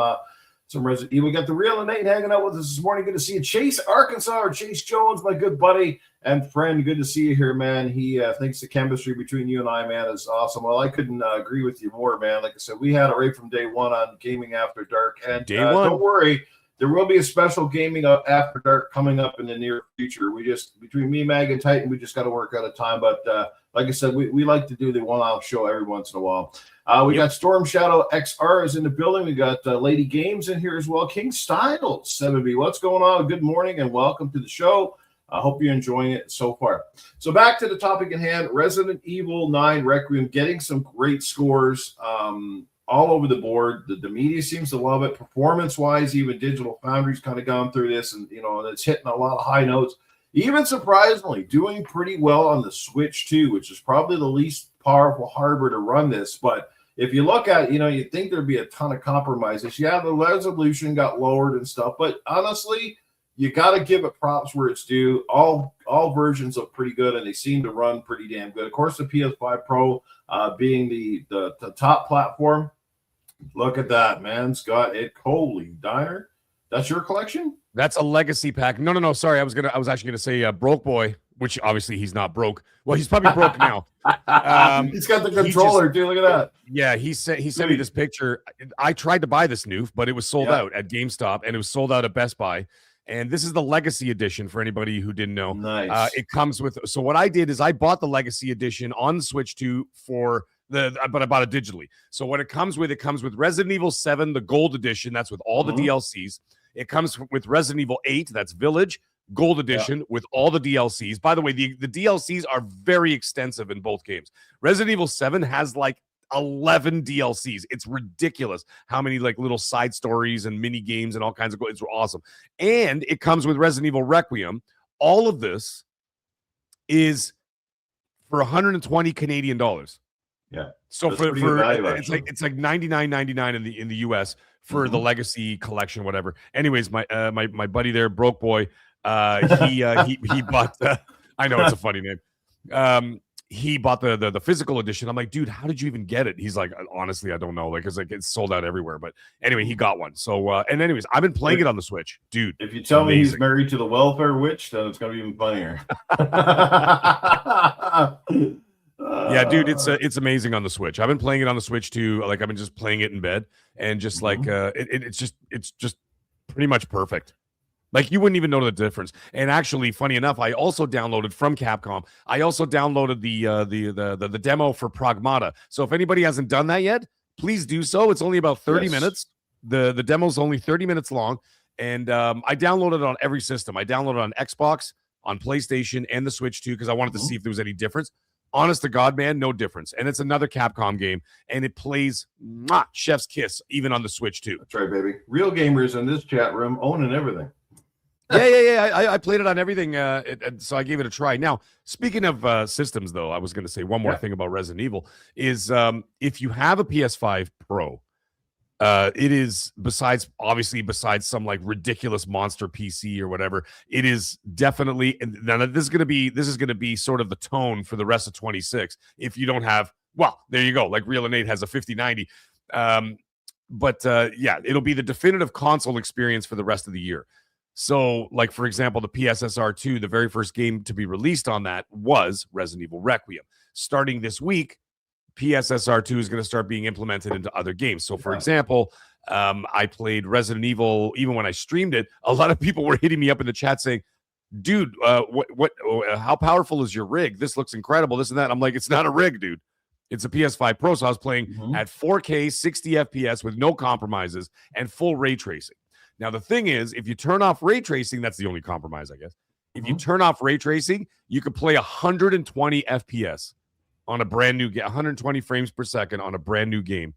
Resident Evil. We got the real Nate hanging out with us this morning. Good to see you. Chase Arkansas, or Chase Jones, my good buddy and friend. Good to see you here, man. He thinks the chemistry between you and I, man, is awesome. Well, I couldn't agree with you more, man. Like I said, we had it right from day one on Gaming After Dark. And don't worry, There will be a special gaming up after dark coming up in the near future. We just, between me, Mag, and Titan, we just got to work out a time. But like I said, we like to do the one-off show every once in a while. We got Storm Shadow XR is in the building. We got Lady Games in here as well. King Styles 7B. What's going on? Good morning and welcome to the show. I hope you're enjoying it so far. So back to the topic at hand, Resident Evil 9 Requiem getting some great scores all over the board. The media seems to love it. Performance-wise, even Digital Foundry's kind of gone through this, and it's hitting a lot of high notes. Even surprisingly, doing pretty well on the Switch too, which is probably the least powerful hardware to run this. But if you look at it, you'd think there'd be a ton of compromises. Yeah, the resolution got lowered and stuff, but honestly, you got to give it props where it's due. All versions look pretty good, and they seem to run pretty damn good. Of course, the PS5 Pro being the top platform. Look at that, man. It's got it. Holy diner. That's your collection? That's a legacy pack. No. Sorry, I was actually gonna say Broke Boy, which obviously he's not broke. Well, he's probably broke now. He's got the controller too. Look at that. Yeah, he sent me this picture. I tried to buy this Newf, but it was sold out at GameStop, and it was sold out at Best Buy. And this is the Legacy Edition for anybody who didn't know. Nice. It comes with. So what I did is I bought the Legacy Edition on the Switch 2 but I bought it digitally. So what it comes with Resident Evil 7, the Gold Edition. That's with all the DLCs. It comes with Resident Evil 8. That's Village Gold Edition with all the DLCs. By the way, the DLCs are very extensive in both games. Resident Evil 7 has like 11 DLCs. It's ridiculous how many like little side stories and mini games and all kinds of. It's awesome. And it comes with Resident Evil Requiem. All of this is for 120 Canadian dollars. Yeah. So that's for value, it's like $99.99 in the US for the Legacy collection, whatever. Anyways, my buddy there, Broke Boy, he bought I know it's a funny name. He bought the physical edition. I'm like, dude, how did you even get it? He's like, honestly, I don't know. Like, it's sold out everywhere. But anyway, he got one. So, and anyways, I've been playing it on the Switch, dude. If you tell me he's married to the welfare witch, then it's gonna be even funnier. Yeah, dude, it's amazing on the Switch. I've been playing it on the Switch too. Like, I've been just playing it in bed, and just like it's just pretty much perfect. Like, you wouldn't even know the difference. And actually, funny enough, I also downloaded from Capcom. I also downloaded the demo for Pragmata. So if anybody hasn't done that yet, please do so. It's only about 30 minutes. The demo's only 30 minutes long, and I downloaded it on every system. I downloaded it on Xbox, on PlayStation, and the Switch too, because I wanted to see if there was any difference. Honest to God, man, no difference. And it's another Capcom game, and it plays chef's kiss even on the Switch too. That's right, baby. Real gamers in this chat room owning everything. Yeah. I played it on everything, so I gave it a try. Now, speaking of systems, though, I was going to say one more thing about Resident Evil is if you have a PS5 Pro, it is besides some like ridiculous monster PC or whatever, it is definitely. And now this is going to be sort of the tone for the rest of 26. If you don't have, well, there you go. Like Real Innate has a 5090, but it'll be the definitive console experience for the rest of the year. So, like, for example, the PSSR 2, the very first game to be released on that was Resident Evil Requiem. Starting this week, PSSR 2 is going to start being implemented into other games. So, for example, I played Resident Evil, even when I streamed it, a lot of people were hitting me up in the chat saying, dude, how powerful is your rig? This looks incredible, this and that. I'm like, it's not a rig, dude. It's a PS5 Pro. So I was playing at 4K, 60 FPS with no compromises and full ray tracing. Now, the thing is, if you turn off ray tracing, that's the only compromise, I guess. If you turn off ray tracing, you can play 120 FPS on a brand new game, 120 frames per second on a brand new game.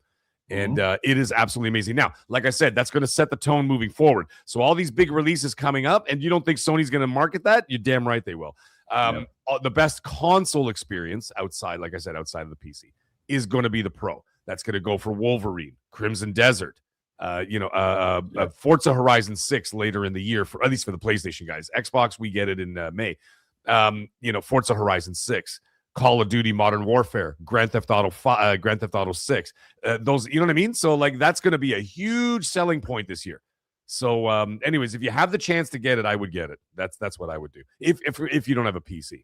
And it is absolutely amazing. Now, like I said, that's going to set the tone moving forward. So all these big releases coming up, and you don't think Sony's going to market that? You're damn right they will. The best console experience outside, like I said, outside of the PC is going to be the Pro. That's going to go for Wolverine, Crimson Desert, Forza Horizon 6 later in the year, for at least for the PlayStation guys. Xbox, we get it in May. Forza Horizon 6, Call of Duty Modern Warfare, Grand Theft Auto 5, Grand Theft Auto 6. Those, you know what I mean? So like that's going to be a huge selling point this year. So anyways, if you have the chance to get it, I would get it. That's what I would do if you don't have a PC.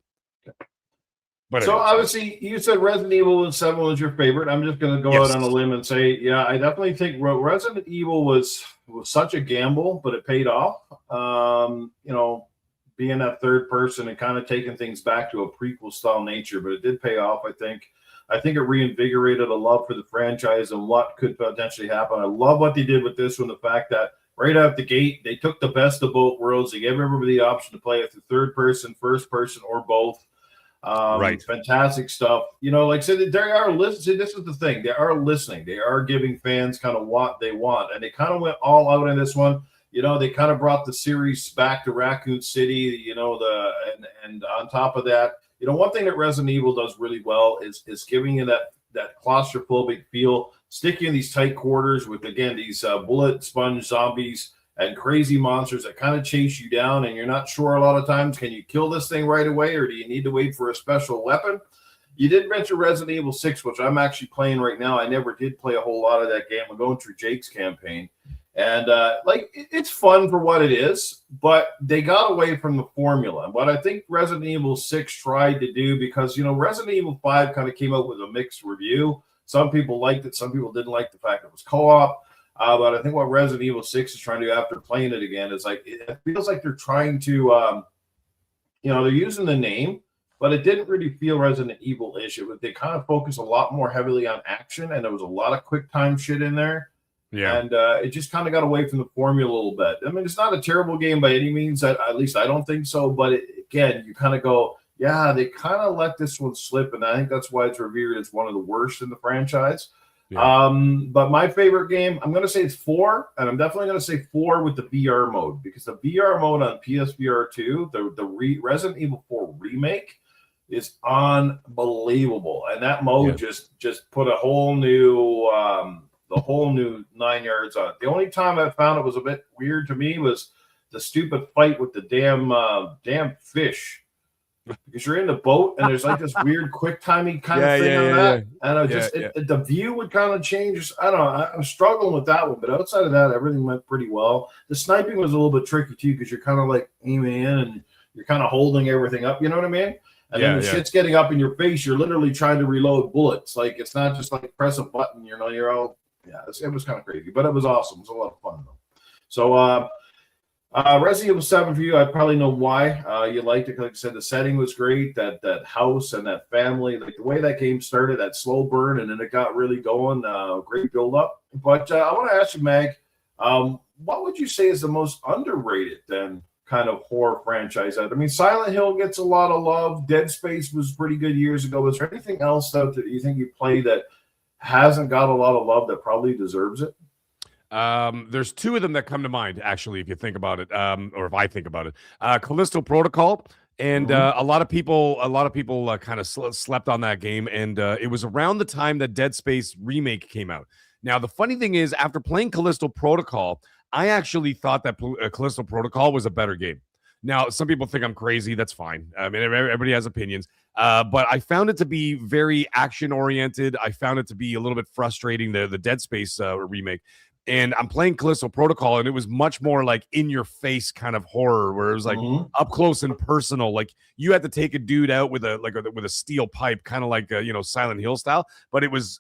But so obviously, you said Resident Evil 7 was your favorite. I'm just going to go out on a limb and say, yeah, I definitely think Resident Evil was was such a gamble, but it paid off. You know, being that third person and kind of taking things back to a prequel style nature, but it did pay off. I think it reinvigorated a love for the franchise and what could potentially happen. I love what they did with this one. The fact that right out the gate, they took the best of both worlds. They gave everybody the option to play it through third person, first person, or both. Right. Fantastic stuff. You know, like I said, they are listening. This is the thing. They are listening. They are giving fans kind of what they want. And they kind of went all out in this one. You know, they kind of brought the series back to Raccoon City, you know, and on top of that, you know, one thing that Resident Evil does really well is giving you that claustrophobic feel, sticking in these tight quarters with, again, these bullet sponge zombies and crazy monsters that kind of chase you down, and you're not sure a lot of times, can you kill this thing right away, or do you need to wait for a special weapon? You did mention Resident Evil 6, which I'm actually playing right now. I never did play a whole lot of that game. I'm going through Jake's campaign. And like, it's fun for what it is, but they got away from the formula. And what I think Resident Evil 6 tried to do, because, you know, Resident Evil 5 kind of came out with a mixed review. Some people liked it. Some people didn't like the fact it was co-op. But I think what Resident Evil 6 is trying to do after playing it again is, like, it feels like they're trying to, you know, they're using the name, but it didn't really feel Resident Evil-ish. They kind of focused a lot more heavily on action, and there was a lot of quick time shit in there. Yeah. And it just kind of got away from the formula a little bit. I mean, it's not a terrible game by any means. At least I don't think so. But again, you kind of go, yeah, they kind of let this one slip. And I think that's why it's revered as one of the worst in the franchise. Yeah. But my favorite game, I'm going to say it's 4. And I'm definitely going to say 4 with the VR mode. Because the VR mode on PSVR 2, the Resident Evil 4 remake, is unbelievable. And that mode just put a whole new... the whole new 9 yards on it. The only time I found it was a bit weird to me was the stupid fight with the damn fish. Because you're in the boat and there's like this weird quick timing kind of thing on that. And the view would kind of change. I don't know. I'm struggling with that one, but outside of that, everything went pretty well. The sniping was a little bit tricky too, because you're kind of like aiming in and you're kind of holding everything up. You know what I mean? And then the shit's getting up in your face. You're literally trying to reload bullets. Like, it's not just like press a button. You know, you're all. Yeah, it was kind of crazy, but it was awesome. It was a lot of fun, though. So, Resident Evil 7 for you, I probably know why you liked it. Like I said, the setting was great. That house and that family, like the way that game started, that slow burn, and then it got really going. Great build up. But I want to ask you, Mag, what would you say is the most underrated then kind of horror franchise? I mean, Silent Hill gets a lot of love. Dead Space was pretty good years ago. Is there anything else that you think you played that hasn't got a lot of love that probably deserves it? There's 2 of them that come to mind, actually, if you think about it, or if I think about it. Callisto Protocol, and a lot of people kind of slept on that game, and it was around the time that Dead Space remake came out. Now, the funny thing is, after playing Callisto Protocol, I actually thought that Callisto Protocol was a better game. Now, some people think I'm crazy. That's fine. I mean, everybody has opinions. But I found it to be very action-oriented. I found it to be a little bit frustrating, the Dead Space remake. And I'm playing Callisto Protocol, and it was much more like in-your-face kind of horror, where it was like up close and personal. Like, you had to take a dude out with a steel pipe, kind of like you know, Silent Hill style. But it was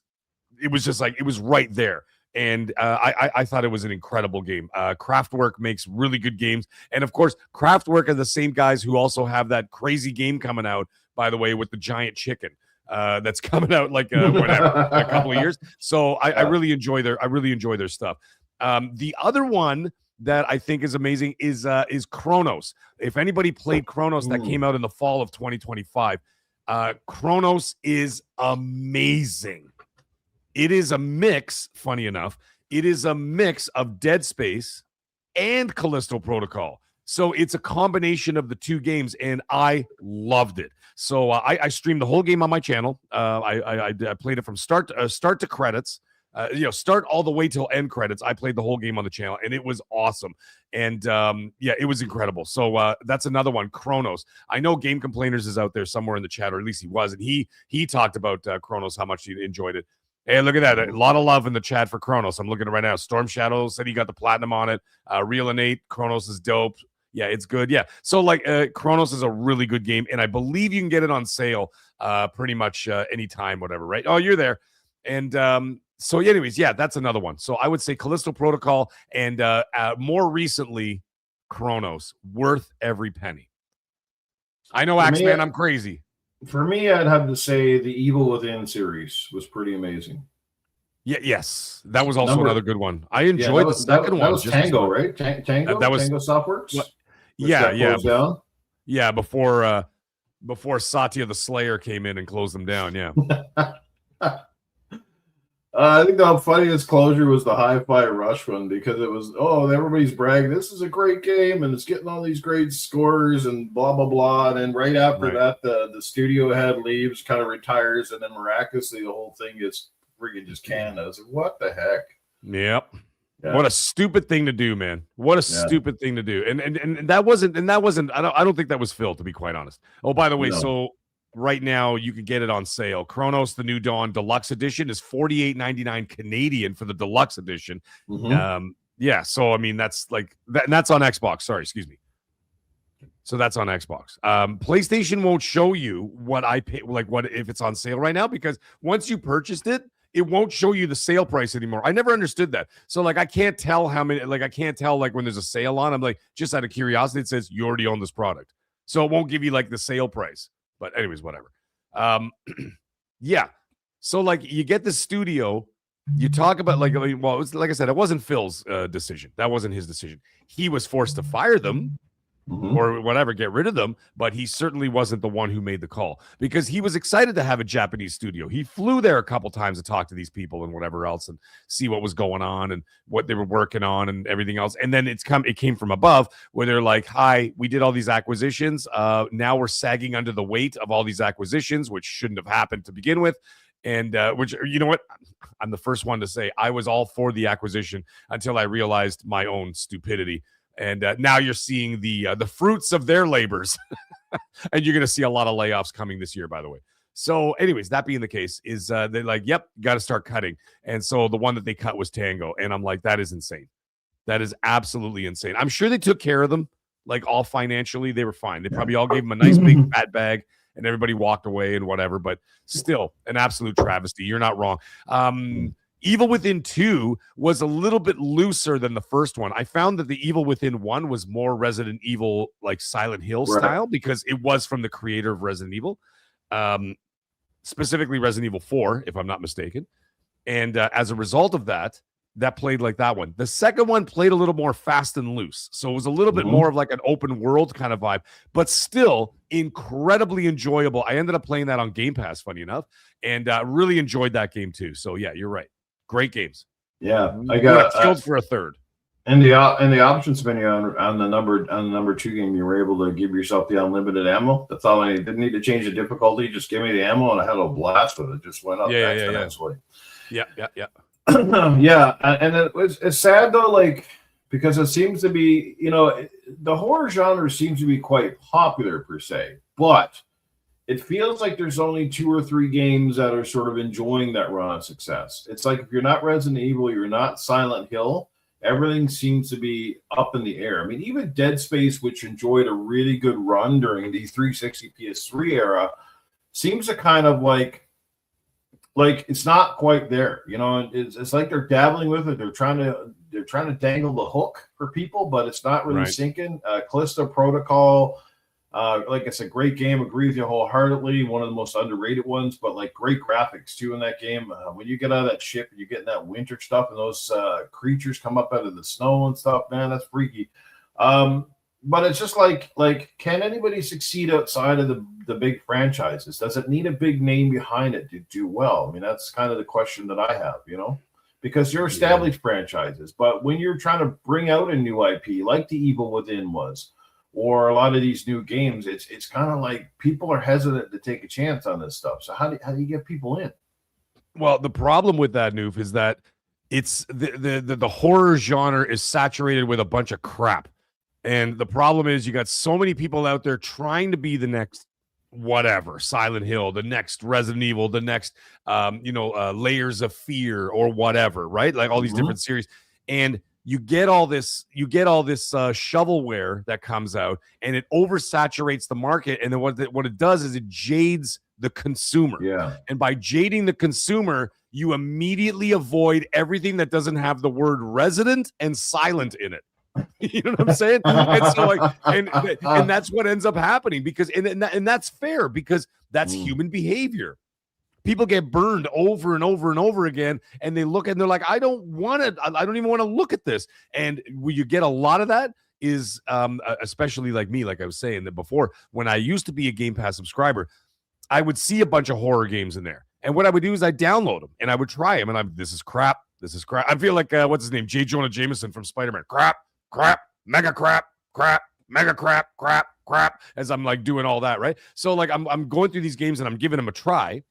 just like, it was right there. And I thought it was an incredible game. Kraftwerk makes really good games. And, of course, Kraftwerk are the same guys who also have that crazy game coming out, by the way, with the giant chicken that's coming out like whatever, a couple of years. So I really enjoy their stuff. The other one that I think is amazing is Chronos. If anybody played Chronos, that came out in the fall of 2025, Chronos is amazing. It is a mix, funny enough, it is a mix of Dead Space and Callisto Protocol. So it's a combination of the 2 games, and I loved it. So I streamed the whole game on my channel. I played it from start to credits. You know, start all the way till end credits. I played the whole game on the channel, and it was awesome. And yeah, it was incredible. So that's another one, Chronos. I know Game Complainers is out there somewhere in the chat, or at least he was, and he talked about Chronos, how much he enjoyed it. Hey, look at that. A lot of love in the chat for Chronos. I'm looking at it right now. Storm Shadow said he got the platinum on it. Real Innate, Chronos is dope. Yeah, it's good. Yeah. So, like, Chronos is a really good game, and I believe you can get it on sale pretty much anytime, whatever, right? Oh, you're there. And So anyways, yeah, that's another one. So I would say Callisto Protocol and more recently Chronos, worth every penny. I know, Axeman, I'm crazy. For me, I'd have to say the Evil Within series was pretty amazing. Yeah, yes, that was also another good one. I enjoyed the second one. That was Tango, right? Tango. That was Tango Softworks. Yeah. Before Satya the Slayer came in and closed them down. Yeah. I think the funniest closure was the Hi-Fi Rush one, because it was, everybody's bragging, this is a great game and it's getting all these great scores and blah blah blah, and then right after that the studio head leaves, kind of retires, and then miraculously the whole thing gets friggin' just canned. I was like, what the heck? Yep. Yeah. What a stupid thing to do, man. What a stupid thing to do. And that wasn't I don't think that was Phil, to be quite honest. Oh, by the way, so right now you can get it on sale. Chronos The New Dawn Deluxe Edition is $48.99 Canadian for the Deluxe Edition. Yeah, so I mean that's like that, and that's on Xbox. Sorry, excuse me. So that's on Xbox. PlayStation won't show you what I pay, like what if it's on sale right now, because once you purchased it, it won't show you the sale price anymore. I never understood that. So like I can't tell how many, like I can't tell like when there's a sale on. I'm like, just out of curiosity, it says you already own this product. So it won't give you like the sale price. But anyways, whatever. Yeah. So like you get the studio, you talk about like, well, it was, like I said, it wasn't Phil's decision. That wasn't his decision. He was forced to fire them. Or whatever, get rid of them, but he certainly wasn't the one who made the call, because he was excited to have a Japanese studio. He flew there a couple times to talk to these people and whatever else and see what was going on and what they were working on and everything else. And then it came from above, where they're like, hi, we did all these acquisitions. Now we're sagging under the weight of all these acquisitions, which shouldn't have happened to begin with. And which, you know what, I'm the first one to say I was all for the acquisition until I realized my own stupidity. And now you're seeing the fruits of their labors. And you're going to see a lot of layoffs coming this year, by the way. So anyways, that being the case, is they're like, yep, got to start cutting. And so the one that they cut was Tango. And I'm like, that is insane. That is absolutely insane. I'm sure they took care of them, like all financially. They were fine. They probably all gave them a nice big fat bag and everybody walked away and whatever. But still, an absolute travesty. You're not wrong. Evil Within 2 was a little bit looser than the first one. I found that the Evil Within 1 was more Resident Evil, like Silent Hill style, because it was from the creator of Resident Evil, specifically Resident Evil 4, if I'm not mistaken. And as a result of that, that played like that one. The second one played a little more fast and loose. So it was a little bit more of like an open world kind of vibe, but still incredibly enjoyable. I ended up playing that on Game Pass, funny enough, and really enjoyed that game too. So yeah, you're right. Great games. Yeah, I got killed for a third. In the options menu on the number 2 game, you were able to give yourself the unlimited ammo. That's all I didn't need to change the difficulty. Just give me the ammo, and I had a blast with it. Just went up exponentially. Yeah. Yeah, and it's sad though, like, because it seems to be, the horror genre seems to be quite popular per se, but it feels like there's only 2 or 3 games that are sort of enjoying that run of success. It's like if you're not Resident Evil, you're not Silent Hill, everything seems to be up in the air. I mean, even Dead Space, which enjoyed a really good run during the 360 PS3 era, seems to kind of like it's not quite there. It's like they're dabbling with it. They're trying to dangle the hook for people, but it's not really sinking. Callisto Protocol, like I said, great game. Agree with you wholeheartedly. One of the most underrated ones, but like great graphics too in that game. When you get out of that ship and you get in that winter stuff and those creatures come up out of the snow and stuff, man, that's freaky. But it's just like can anybody succeed outside of the big franchises? Does it need a big name behind it to do well? I mean, that's kind of the question that I have, because you're established franchises, but when you're trying to bring out a new IP like the Evil Within was, or a lot of these new games, it's kind of like people are hesitant to take a chance on this stuff. So how do you get people in? Well, the problem with that, Newf, is that it's the horror genre is saturated with a bunch of crap. And the problem is you got so many people out there trying to be the next whatever, Silent Hill, the next Resident Evil, the next, Layers of Fear or whatever, right? Like all these different series. And you get all this shovelware that comes out, and it oversaturates the market. And then what it does is it jades the consumer. Yeah. And by jading the consumer, you immediately avoid everything that doesn't have the word resident and silent in it. You know what I'm saying? And so like, and that's what ends up happening because, and that's fair because that's human behavior. People get burned over and over and over again, and they look and they're like, I don't want to, I don't even want to look at this. And where you get a lot of that is, especially like me, like I was saying that before, when I used to be a Game Pass subscriber, I would see a bunch of horror games in there. And what I would do is I'd download them and I would try them. And this is crap. This is crap. I feel like, what's his name? J. Jonah Jameson from Spider-Man. Crap, mega crap, mega crap, as I'm like doing all that, right? So like I'm going through these games and I'm giving them a try.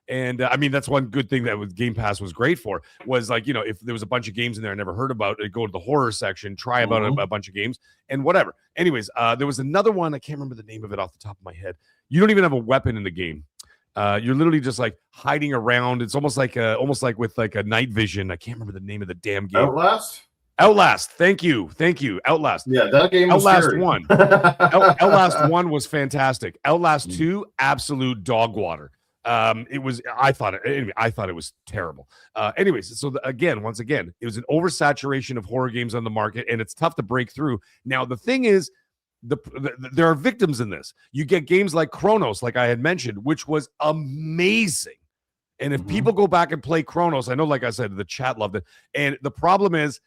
And I mean, that's one good thing that with Game Pass was great for was like, you know, if there was a bunch of games in there I never heard about, I'd go to the horror section, try about a bunch of games and whatever. Anyways, there was another one. I can't remember the name of it off the top of my head. You don't even have a weapon in the game. You're literally just like hiding around. It's almost like with like a night vision. I can't remember the name of the damn game. Outlast. Thank you. Outlast. Yeah, that game was Outlast scary. 1. Outlast 1 was fantastic. Outlast 2, absolute dog water. I thought it was terrible. Anyways, so once again, it was an oversaturation of horror games on the market, and it's tough to break through. Now, the thing is, there are victims in this. You get games like Chronos, like I had mentioned, which was amazing. And if people go back and play Chronos, I know, like I said, the chat loved it. And the problem is,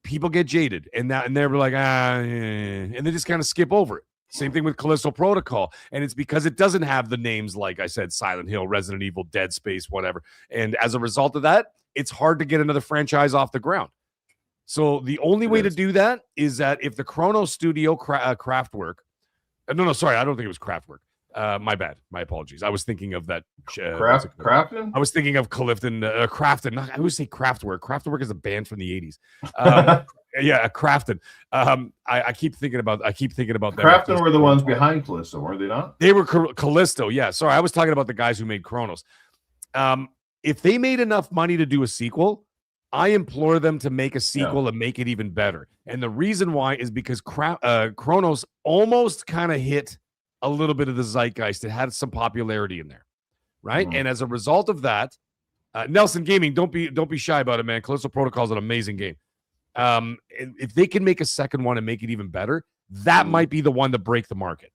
people get jaded, and they're like, and they just kind of skip over it. Same thing with Callisto Protocol. And it's because it doesn't have the names, like I said, Silent Hill, Resident Evil, Dead Space, whatever. And as a result of that, it's hard to get another franchise off the ground. So the only way to do that is that if the Chrono Studio Kraftwerk, sorry, I don't think it was Kraftwerk. My bad. My apologies. I was thinking of that. Crafton? I was thinking of Crafton. I always say Kraftwerk. Kraftwerk is a band from the 80s. Yeah, Crafton. I keep thinking about that. Crafton were the ones behind Callisto, were they not? They were Callisto. Yeah. Sorry, I was talking about the guys who made Chronos. If they made enough money to do a sequel, I implore them to make a sequel and make it even better. And the reason why is because Chronos almost kind of hit a little bit of the zeitgeist. It had some popularity in there, right? And as a result of that, Nelson Gaming, don't be shy about it, man. Callisto Protocol is an amazing game. If they can make a second one and make it even better, that might be the one to break the market.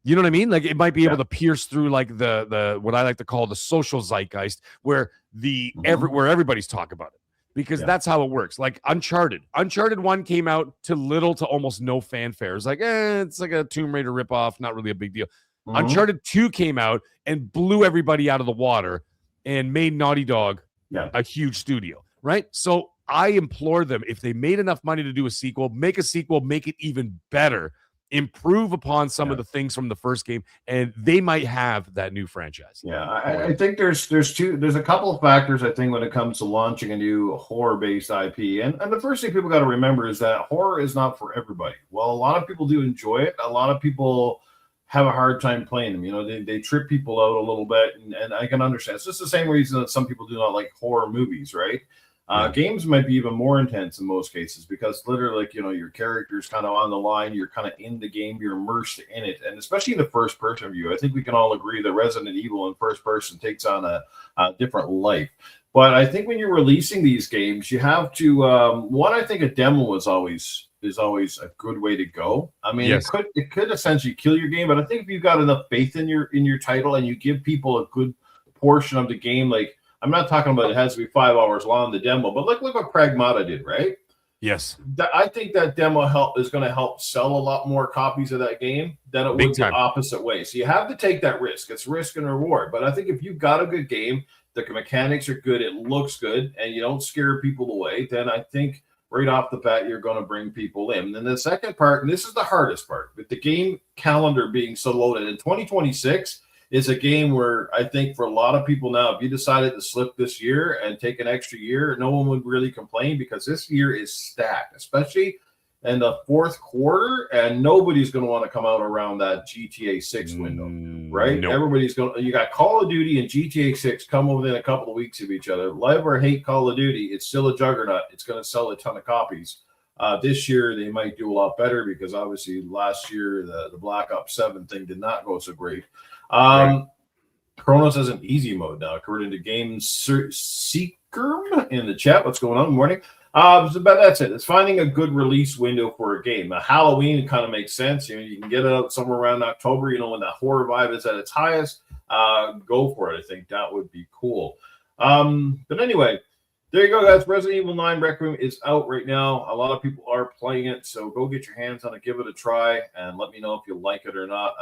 You know what I mean? Like it might be able to pierce through like the what I like to call the social zeitgeist, where where everybody's talking about it. Because that's how it works. Like Uncharted 1 came out to little to almost no fanfare. It's like, it's like a Tomb Raider ripoff, not really a big deal. Uncharted 2 came out and blew everybody out of the water and made Naughty Dog a huge studio, right? So I implore them, if they made enough money to do a sequel, make it even better, improve upon some of the things from the first game, and they might have that new franchise. Yeah, I think there's a couple of factors, I think, when it comes to launching a new horror-based IP. And the first thing people got to remember is that horror is not for everybody. Well, a lot of people do enjoy it. A lot of people have a hard time playing them. You know, they trip people out a little bit, and I can understand. It's just the same reason that some people do not like horror movies, right? Games might be even more intense in most cases because literally, like, you know, your character's kind of on the line, you're kind of in the game, you're immersed in it, and especially in the first person view. I think we can all agree that Resident Evil in first person takes on a different life. But I think when you're releasing these games, you have to I think a demo is always a good way to go. I mean, it could essentially kill your game, but I think if you've got enough faith in your title and you give people a good portion of the game, like, I'm not talking about it has to be 5 hours long, the demo, but look what Pragmata did, right? Yes. I think that demo is going to help sell a lot more copies of that game than it would the opposite way. So you have to take that risk. It's risk and reward. But I think if you've got a good game, the mechanics are good, it looks good, and you don't scare people away, then I think right off the bat you're going to bring people in. And then the second part, and this is the hardest part, with the game calendar being so loaded, in 2026 is a game where I think for a lot of people now, if you decided to slip this year and take an extra year, no one would really complain because this year is stacked, especially in the fourth quarter, and nobody's going to want to come out around that GTA 6 window, right? Nope. Everybody's going. You got Call of Duty and GTA 6 come within a couple of weeks of each other. Love or hate Call of Duty, it's still a juggernaut. It's going to sell a ton of copies. This year they might do a lot better because obviously last year the Black Ops 7 thing did not go so great. Right. Chronos has an easy mode now, according to Game Seeker in the chat. What's going on? Good morning. So but that's it. It's finding a good release window for a game. Now, Halloween kind of makes sense. You can get it out somewhere around October. When that horror vibe is at its highest. Go for it. I think that would be cool. But anyway, there you go, guys. Resident Evil 9 Rec Room is out right now. A lot of people are playing it, so go get your hands on it, give it a try, and let me know if you like it or not.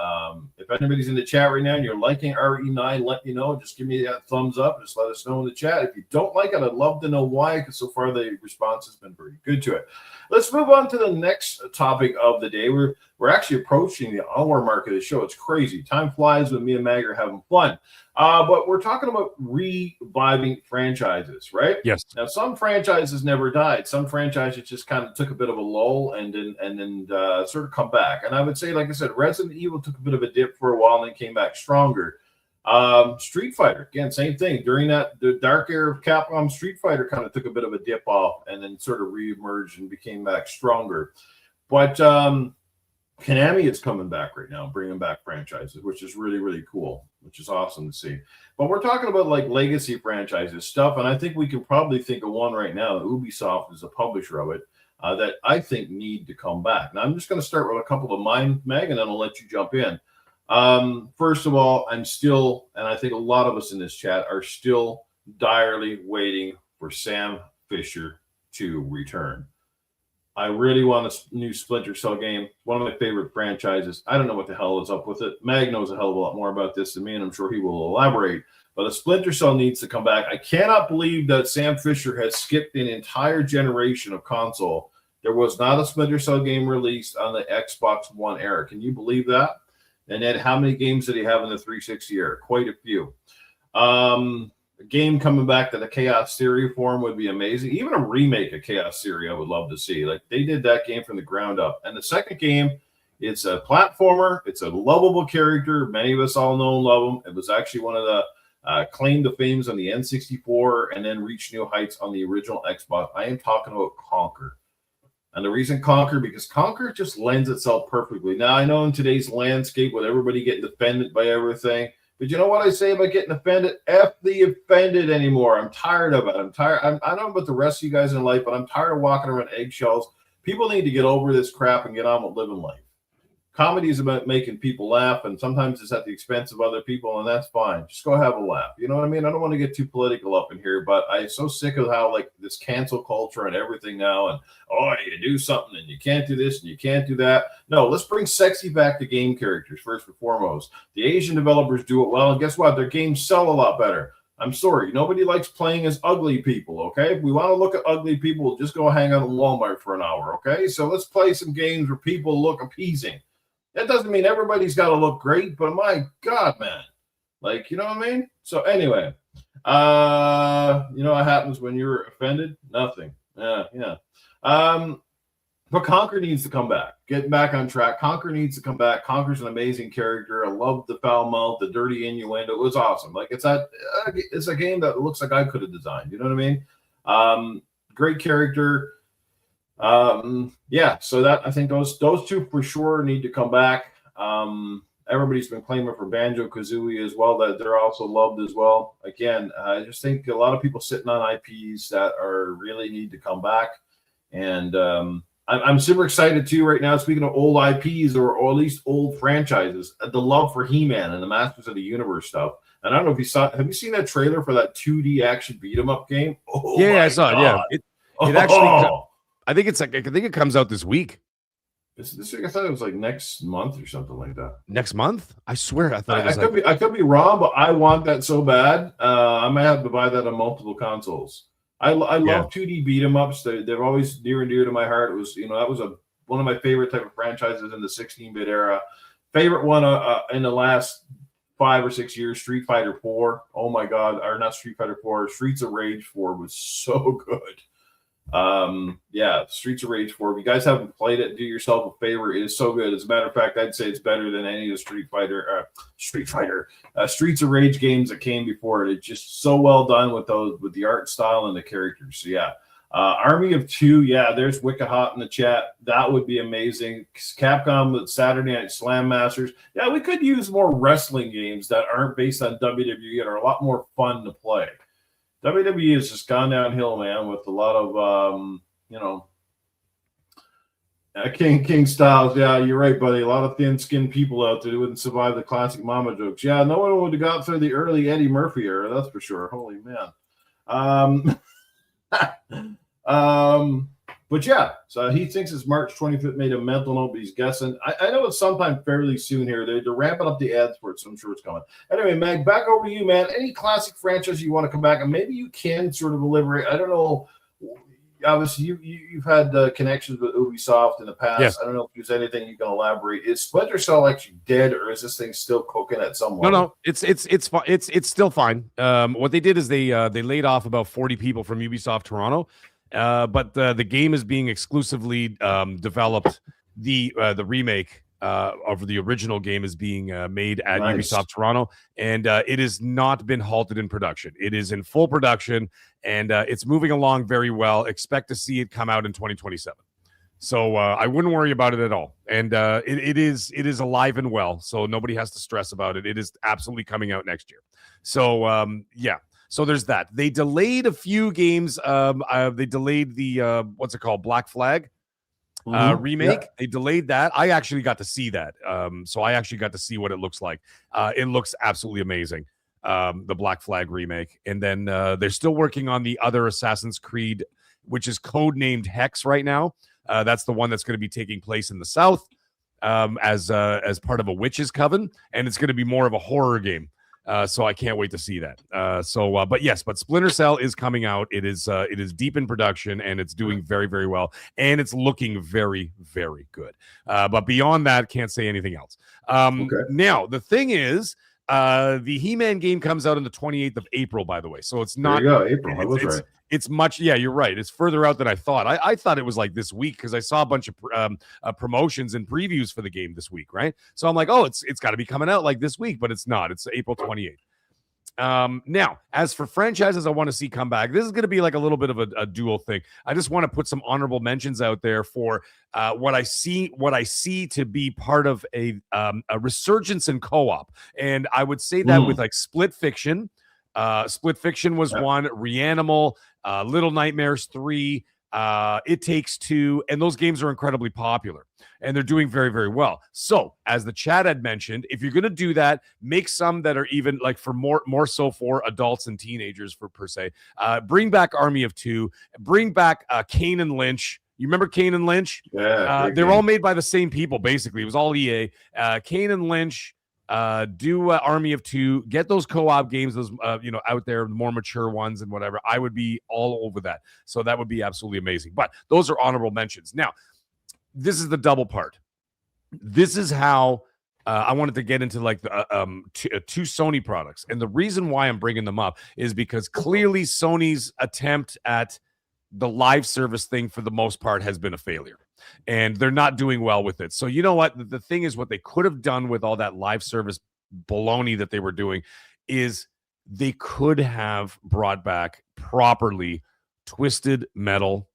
If anybody's in the chat right now and you're liking RE9, let me know. Just give me that thumbs up. Just let us know in the chat. If you don't like it, I'd love to know why, because so far the response has been pretty good to it. Let's move on to the next topic of the day. We're actually approaching the hour mark of the show. It's crazy. Time flies when me and Mag are having fun. But we're talking about reviving franchises, right? Yes. Now, some franchises never died. Some franchises just kind of took a bit of a lull and then sort of come back. And I would say, like I said, Resident Evil took a bit of a dip for a while and then came back stronger. Street Fighter, again, same thing. During the dark era of Capcom, Street Fighter kind of took a bit of a dip off and then sort of reemerged and became back stronger. But Konami is coming back right now, bringing back franchises, which is really, really cool, which is awesome to see. But we're talking about like legacy franchises stuff, and I think we can probably think of one right now. Ubisoft is a publisher of it that I think need to come back. Now, I'm just going to start with a couple of mine, Meg, and then I'll let you jump in. First of all, I'm still, and I think a lot of us in this chat are still direly waiting for Sam Fisher to return. I really want a new Splinter Cell game. One of my favorite franchises. I don't know what the hell is up with it. Mag knows a hell of a lot more about this than me, and I'm sure he will elaborate. But a Splinter Cell needs to come back. I cannot believe that Sam Fisher has skipped an entire generation of console. There was not a Splinter Cell game released on the Xbox One era. Can you believe that? And then how many games did he have in the 360 era? Quite a few. A game coming back to the Chaos Theory form would be amazing. Even a remake of Chaos Theory I would love to see. Like, they did that game from the ground up. And the second game, it's a platformer. It's a lovable character. Many of us all know and love him. It was actually one of the claim to fames on the N64 and then reached new heights on the original Xbox. I am talking about Conquer. And the reason Conquer, because Conquer just lends itself perfectly. Now, I know in today's landscape with everybody getting offended by everything, but you know what I say about getting offended? F the offended anymore. I'm tired of it. I'm tired. I don't know about the rest of you guys in life, but I'm tired of walking around eggshells. People need to get over this crap and get on with living life. Comedy is about making people laugh, and sometimes it's at the expense of other people, and that's fine. Just go have a laugh. You know what I mean? I don't want to get too political up in here, but I'm so sick of how, like, this cancel culture and everything now, and, oh, you do something, and you can't do this, and you can't do that. No, let's bring sexy back to game characters, first and foremost. The Asian developers do it well, and guess what? Their games sell a lot better. I'm sorry. Nobody likes playing as ugly people, okay? If we want to look at ugly people, just go hang out in Walmart for an hour, okay? So let's play some games where people look appeasing. That doesn't mean everybody's got to look great, but my God, man. Like, you know what I mean? So anyway, you know what happens when you're offended? Nothing. Yeah. But Conquer needs to come back. Get back on track. Conquer needs to come back. Conquer's an amazing character. I love the foul mouth, the dirty innuendo. It was awesome. Like, it's a game that looks like I could have designed. You know what I mean? Great character. Yeah, so that I think those two for sure need to come back. Everybody's been claiming for Banjo-Kazooie as well, that they're also loved as well. Again, I just think a lot of people sitting on IPs that are really need to come back. And I'm super excited too right now, speaking of old IPs or at least old franchises, the love for He-Man and the Masters of the Universe stuff. And I don't know if you saw, have you seen that trailer for that 2D action beat 'em up game? Oh, yeah, I saw God. it. Yeah, it actually. I think it comes out this week. This week, I thought it was like next month or something like that. Next month? I swear, I thought I could be wrong, but I want that so bad. I might have to buy that on multiple consoles. I love 2D beat 'em ups. They're always near and dear to my heart. It was, that was one of my favorite type of franchises in the 16-bit era. Favorite one in the last 5 or 6 years, Street Fighter 4. Oh my God, or not Street Fighter 4, Streets of Rage 4 was so good. Yeah, Streets of Rage 4. If you guys haven't played it, do yourself a favor. It is so good. As a matter of fact, I'd say it's better than any of the Streets of Rage games that came before it. It's just so well done with the art style and the characters. So yeah, Army of Two, yeah, there's Wicked Hot in the chat. That would be amazing. Capcom with Saturday Night Slam Masters. Yeah, we could use more wrestling games that aren't based on WWE and are a lot more fun to play. WWE has just gone downhill, man, with a lot of, King Styles. Yeah, you're right, buddy. A lot of thin-skinned people out there who wouldn't survive the classic mama jokes. Yeah, no one would have got through the early Eddie Murphy era, that's for sure. Holy man. But yeah, so he thinks it's March 25th. Made a mental note, but he's guessing. I know it's sometime fairly soon here. They're ramping up the ads for it, so I'm sure it's coming. Anyway, Mag, back over to you, man. Any classic franchise you want to come back, and maybe you can sort of elaborate. I don't know. Obviously, you've had connections with Ubisoft in the past. Yes. I don't know if there's anything you can elaborate. Is Splinter Cell actually dead, or is this thing still cooking at some level? No, it's still fine. What they did is they laid off about 40 people from Ubisoft Toronto, but the game is being exclusively developed. The remake of the original game is being made at Ubisoft Toronto, and it has not been halted in production. It is in full production, and it's moving along very well. Expect to see it come out in 2027. So I wouldn't worry about it at all. And it is alive and well, so nobody has to stress about it. It is absolutely coming out next year. So yeah. So there's that. They delayed a few games. They delayed the what's it called, Black Flag remake. Yeah. They delayed that. I actually got to see that. So I actually got to see what it looks like. It looks absolutely amazing. The Black Flag remake. And then they're still working on the other Assassin's Creed, which is codenamed Hex right now. That's the one that's going to be taking place in the South as part of a witches coven, and it's going to be more of a horror game. So I can't wait to see that. But Splinter Cell is coming out. It is deep in production, and it's doing very, very well, and it's looking very, very good. But beyond that, can't say anything else. Now the thing is, the He-Man game comes out on the 28th of April, by the way. So it's not April. I was right. It's much, yeah, you're right. It's further out than I thought. I thought it was like this week because I saw a bunch of promotions and previews for the game this week, right? So I'm like, oh, it's got to be coming out like this week, but it's not. It's April 28th. Now, as for franchises I want to see come back, this is going to be like a little bit of a dual thing. I just want to put some honorable mentions out there for what I see to be part of a resurgence in co-op, and I would say that with like Split Fiction. Split Fiction was one. Reanimal, Little Nightmares 3, It Takes Two, and those games are incredibly popular, and they're doing very, very well. So, as the chat had mentioned, if you're going to do that, make some that are even like for more so for adults and teenagers per se. Bring back Army of Two. Bring back Kane and Lynch. You remember Kane and Lynch? Yeah. They're all made by the same people, basically. It was all EA. Kane and Lynch. Do Army of Two, get those co-op games, those out there, more mature ones and whatever. I would be all over that. So that would be absolutely amazing. But those are honorable mentions. Now, this is the double part. This is how I wanted to get into like the two Sony products, and the reason why I'm bringing them up is because clearly Sony's attempt at the live service thing for the most part has been a failure. And they're not doing well with it. So you know what? The thing is, what they could have done with all that live service baloney that they were doing is they could have brought back properly Twisted Metal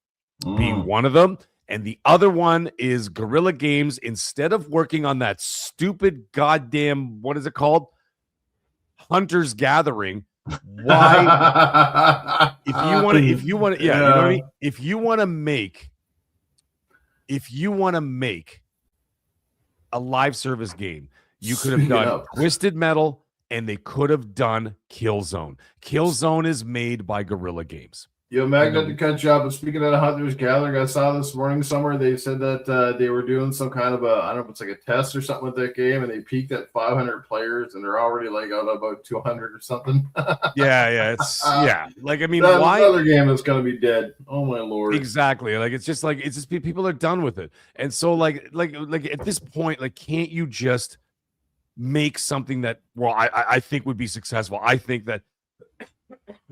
being one of them. And the other one is Guerrilla Games. Instead of working on that stupid goddamn, what is it called? Hunter's Gathering. Why? if you want to, yeah, you know what I mean? If you want to make a live service game, you could have done Twisted Metal, and they could have done Killzone. Killzone is made by Guerrilla Games. Yo, Mag, not to cut you off, but speaking of Hunter's Gathering, I saw this morning somewhere they said that they were doing some kind of I don't know if it's like a test or something with that game, and they peaked at 500 players, and they're already like out about 200 or something. It's like, I mean, that's why another game that's gonna be dead? Oh my lord! Exactly. Like it's just people are done with it, and so like at this point, like, can't you just make something that I think would be successful? I think that.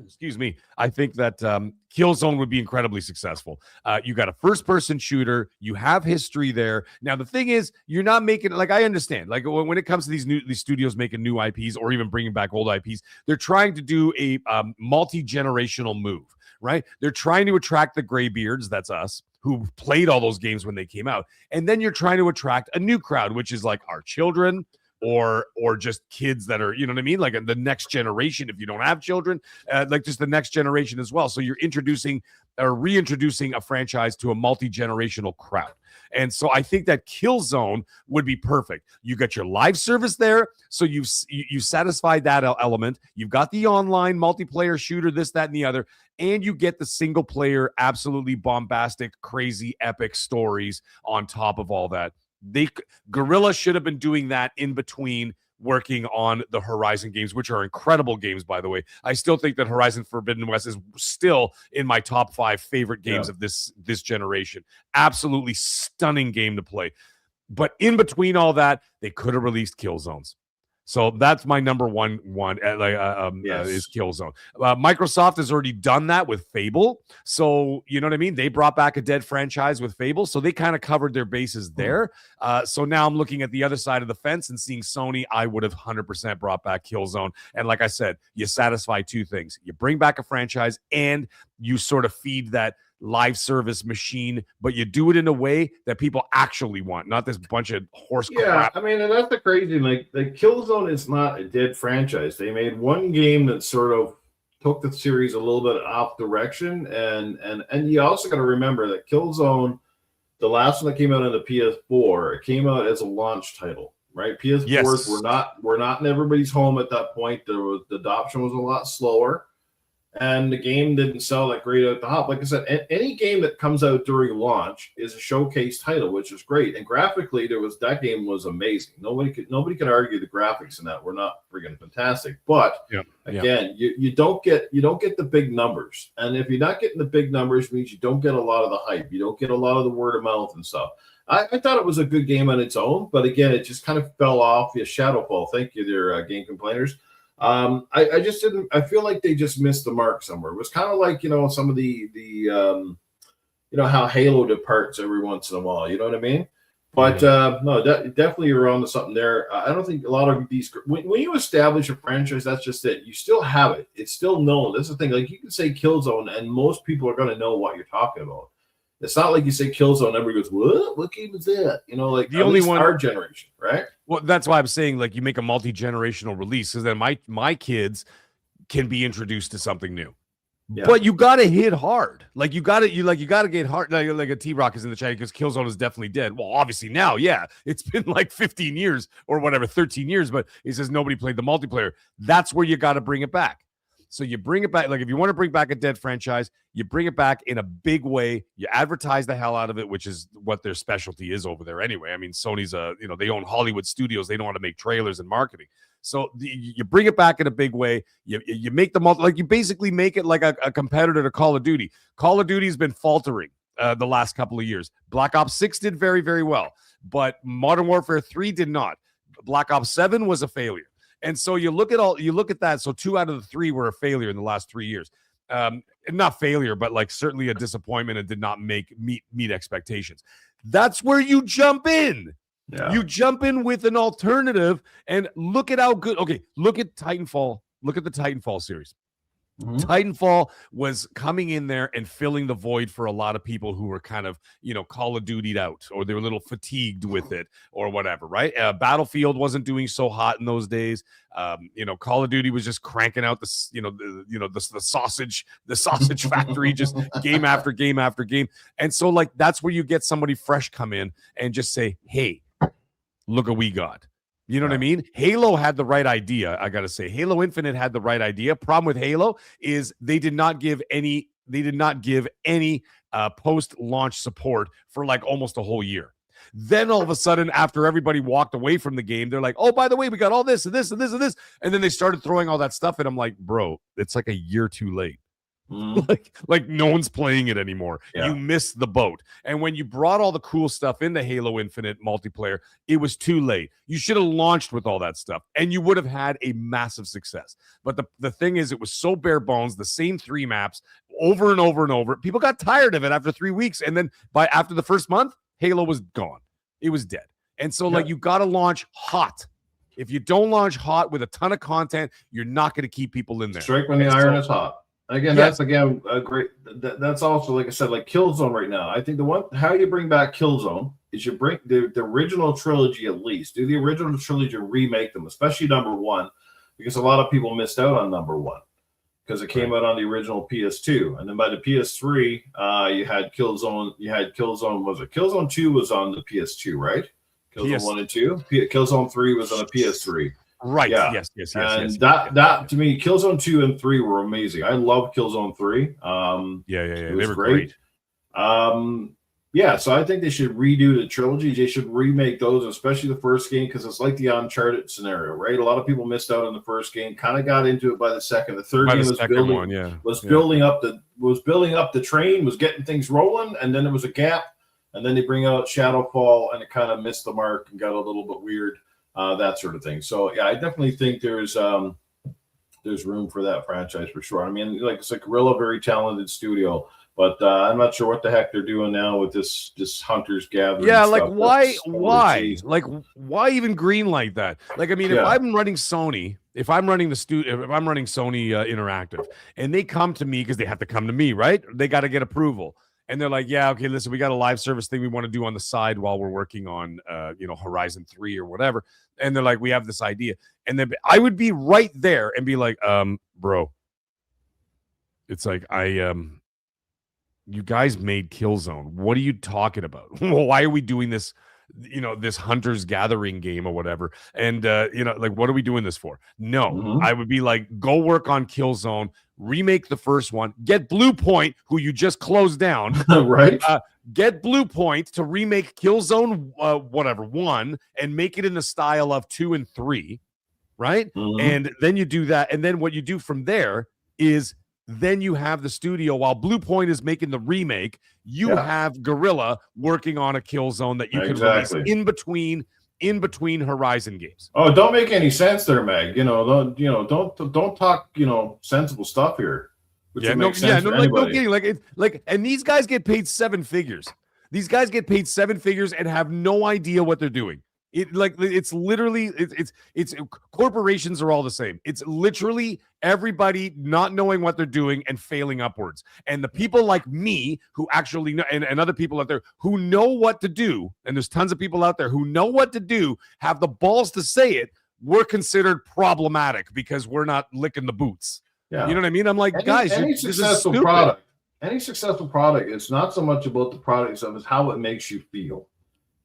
Excuse me. I think that Killzone would be incredibly successful. You got a first-person shooter. You have history there. Now, the thing is, you're not making, like, I understand. Like, when it comes to these studios making new IPs or even bringing back old IPs, they're trying to do a multi-generational move, right? They're trying to attract the graybeards, that's us, who played all those games when they came out. And then you're trying to attract a new crowd, which is like our children or just kids that are, you know what I mean? Like the next generation, if you don't have children, like just the next generation as well. So you're introducing or reintroducing a franchise to a multi-generational crowd. And so I think that Killzone would be perfect. You got your live service there, so you satisfied that element. You've got the online multiplayer shooter, this, that, and the other, and you get the single player, absolutely bombastic, crazy, epic stories on top of all that. Guerrilla should have been doing that in between working on the Horizon games, which are incredible games, by the way. I still think that Horizon Forbidden West is still in my top 5 favorite games of this generation. Absolutely stunning game to play. But in between all that, they could have released Killzones. So that's my number one is Killzone. Microsoft has already done that with Fable. So, you know what I mean? They brought back a dead franchise with Fable. So they kind of covered their bases there. So now I'm looking at the other side of the fence and seeing Sony. I would have 100% brought back Killzone. And like I said, you satisfy 2 things. You bring back a franchise and you sort of feed that live service machine, but you do it in a way that people actually want, not this bunch of horse crap. I mean, and that's the crazy thing. Like Killzone is not a dead franchise. They made one game that sort of took the series a little bit off direction, and you also got to remember that Killzone, the last one that came out on the PS4, it came out as a launch title, right? PS4s were not in everybody's home at that point. The adoption was a lot slower. And the game didn't sell that great at the hop. Like I said, any game that comes out during launch is a showcase title, which is great. And graphically, that game was amazing. Nobody could argue the graphics in that were not friggin' fantastic. But again, you don't get the big numbers. And if you're not getting the big numbers, it means you don't get a lot of the hype. You don't get a lot of the word of mouth and stuff. I thought it was a good game on its own, but again, it just kind of fell off. Shadowfall. Thank you, there, game complainers. I just didn't. I feel like they just missed the mark somewhere. It was kind of like some of the how Halo departs every once in a while. You know what I mean? But no, definitely you're on to something there. I don't think a lot of these when you establish a franchise, that's just it. You still have it. It's still known. That's the thing. Like you can say Killzone, and most people are going to know what you're talking about. It's not like you say Killzone, everybody goes, "What game is that?" Like the only one our generation, right? Well, that's why I'm saying like you make a multi-generational release, because then my kids can be introduced to something new. Yeah. But you got to hit hard. Like you got to get hard. Like a T-Rock is in the chat because Killzone is definitely dead. Well, obviously now, yeah, it's been like 15 years or whatever, 13 years. But he says nobody played the multiplayer. That's where you got to bring it back. So you bring it back. Like if you want to bring back a dead franchise, you bring it back in a big way. You advertise the hell out of it, which is what their specialty is over there anyway. I mean, Sony's they own Hollywood studios. They know how to make trailers and marketing. So you bring it back in a big way. You make the you basically make it like a competitor to Call of Duty. Call of Duty has been faltering the last couple of years. Black Ops 6 did very, very well, but Modern Warfare 3 did not. Black Ops 7 was a failure. And so you look at that. So 2 out of the 3 were a failure in the last 3 years. Not failure, but like certainly a disappointment and did not meet expectations. That's where you jump in. Yeah. You jump in with an alternative and look at how good. Okay, look at Titanfall. Look at the Titanfall series. Mm-hmm. Titanfall was coming in there and filling the void for a lot of people who were kind of, Call of Duty'd out, or they were a little fatigued with it or whatever, right? Battlefield wasn't doing so hot in those days. Call of Duty was just cranking out the sausage factory, just game after game after game. And so like, that's where you get somebody fresh come in and just say, hey, look what we got. You know what I mean? Halo had the right idea. I got to say, Halo Infinite had the right idea. Problem with Halo is they did not give any post-launch support for like almost a whole year. Then all of a sudden, after everybody walked away from the game, they're like, oh, by the way, we got all this and this and this and this. And then they started throwing all that stuff. And I'm like, bro, it's like a year too late. Like no one's playing it anymore. Yeah. You missed the boat. And when you brought all the cool stuff into Halo Infinite multiplayer, it was too late. You should have launched with all that stuff and you would have had a massive success. But the thing is, it was so bare bones, the same 3 maps over and over and over. People got tired of it after 3 weeks. And then after the first month, Halo was gone. It was dead. And so like you got to launch hot. If you don't launch hot with a ton of content, you're not going to keep people in there. Strike when the iron is hot. Again, Yes. that's again a great. That's also, like I said, like Killzone right now. I think the one how you bring back Killzone is you bring the original trilogy, at least do the original trilogy, remake them, especially number one, because a lot of people missed out on number one because it came out on the original PS2, and then by the PS3, you had Killzone. You had Killzone. Was it Killzone 2 was on the PS2, right? Killzone 1 and 2. Killzone 3 was on the PS3. Right. Yeah. Yes. And that to me, Killzone 2 and 3 were amazing. I love Killzone 3. Yeah. It was They were great. Yeah, so I think they should redo the trilogy. They should remake those, especially the first game, because it's like the Uncharted scenario, right? A lot of people missed out on the first game, kind of got into it by the second. The third game was building up the train, was getting things rolling, and then there was a gap, and then they bring out Shadowfall, and it kind of missed the mark and got a little bit weird, that sort of thing. So yeah, I definitely think there's room for that franchise for sure. I mean, like it's like Guerrilla, very talented studio. But I'm not sure what the heck they're doing now with this Hunters Gathering. Yeah, like why? Like why even green like that? Like, I mean, if I'm running Sony, if I'm running Sony Interactive, and they come to me because they have to come to me, right? They got to get approval, and they're like, yeah, okay, listen, we got a live service thing we want to do on the side while we're working on, Horizon 3 or whatever, and they're like, we have this idea, and then I would be right there and be like, bro, it's like you guys made Killzone. What are you talking about? Why are we doing this, this Hunters Gathering game or whatever? And, like, what are we doing this for? No, I would be like, go work on Killzone, remake the first one, get Blue Point, who you just closed down. Right. Get Blue Point to remake Killzone, 1, and make it in the style of 2 and 3. Right. And then you do that. And then what you do from there is, then you have the studio while Blue Point is making the remake. You have Guerrilla working on a Killzone that you can release in between Horizon games. Oh, don't make any sense there, Mag. Don't talk sensible stuff here. No kidding. And these guys get paid 7 figures. These guys get paid 7 figures and have no idea what they're doing. It's literally corporations are all the same. It's literally everybody not knowing what they're doing and failing upwards. And the people like me who actually know, and other people out there who know what to do, and there's tons of people out there who know what to do, have the balls to say it, we're considered problematic because we're not licking the boots. Yeah. You know what I mean? I'm like, guys, any successful product, it's not so much about the product itself, it's how it makes you feel.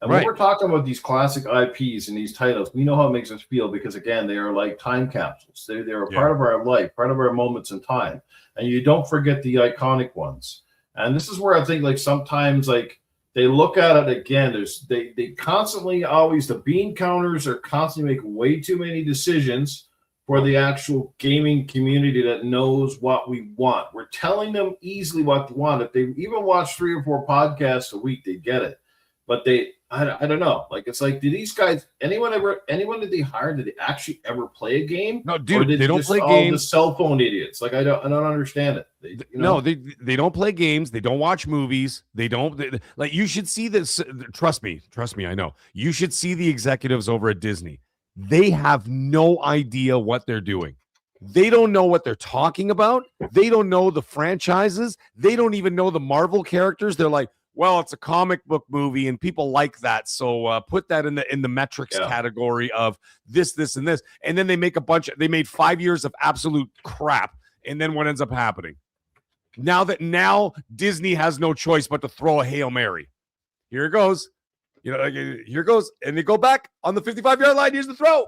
And when we're talking about these classic IPs and these titles, we know how it makes us feel because, again, they are like time capsules. They're a part of our life, part of our moments in time. And you don't forget the iconic ones. And this is where I think, like, sometimes, like, they look at it again. They constantly always, the bean counters are constantly making way too many decisions for the actual gaming community that knows what we want. We're telling them easily what they want. If they even watch 3 or 4 podcasts a week, they get it. But I don't know. Like, it's like, did these guys, anyone did they hire? Did they actually ever play a game? No, dude, they don't play games. The cell phone idiots. Like, I don't understand it. No, they don't play games. They don't watch movies. Like, you should see this. Trust me, I know. You should see the executives over at Disney. They have no idea what they're doing. They don't know what they're talking about. They don't know the franchises. They don't even know the Marvel characters. They're like, well, it's a comic book movie and people like that. So put that in the metrics category of this, and this. And then they make they made 5 years of absolute crap. And then what ends up happening? Now Disney has no choice but to throw a Hail Mary. Here it goes. Here it goes. And they go back on the 55-yard line. Here's the throw.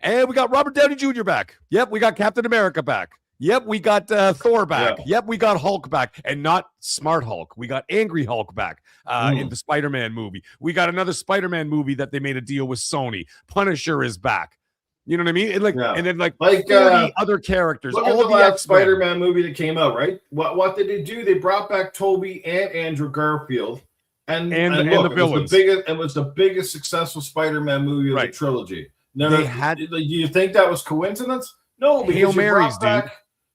And we got Robert Downey Jr. back. Yep, we got Captain America back. Yep, we got Thor back. Yeah. Yep, we got Hulk back. And not Smart Hulk. We got Angry Hulk back in the Spider-Man movie. We got another Spider-Man movie that they made a deal with Sony. Punisher is back. You know what I mean? And then 40 other characters. Look at the last Spider-Man movie that came out, right? What did they do? They brought back Tobey and Andrew Garfield. And the villains. It was the biggest successful Spider-Man movie of the trilogy. Do you think that was coincidence? No, because Hail Marys, dude.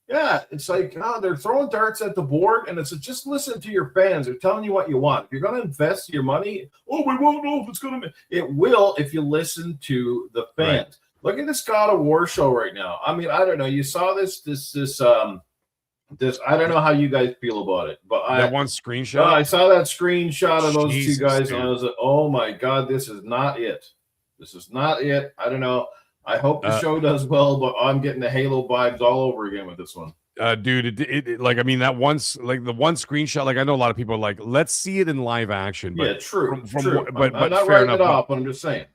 Yeah, it's like, they're throwing darts at the board, and it's just listen to your fans. They're telling you what you want. If you're going to invest your money, we won't know if it's going to be. It will if you listen to the fans. Right. Look at this God of War show right now. I mean, I don't know. You saw this this, I don't know how you guys feel about it, but That one screenshot. I saw that screenshot of those Jesus, two guys, dude. and I was like, "Oh my god, this is not it. This is not it." I don't know. I hope the show does well, but I'm getting the Halo vibes all over again with this one. Dude, it like, I mean, that once, like the one screenshot, like I know a lot of people are like, let's see it in live action. But yeah, true. But I'm not fair writing enough, it off, but I'm just saying.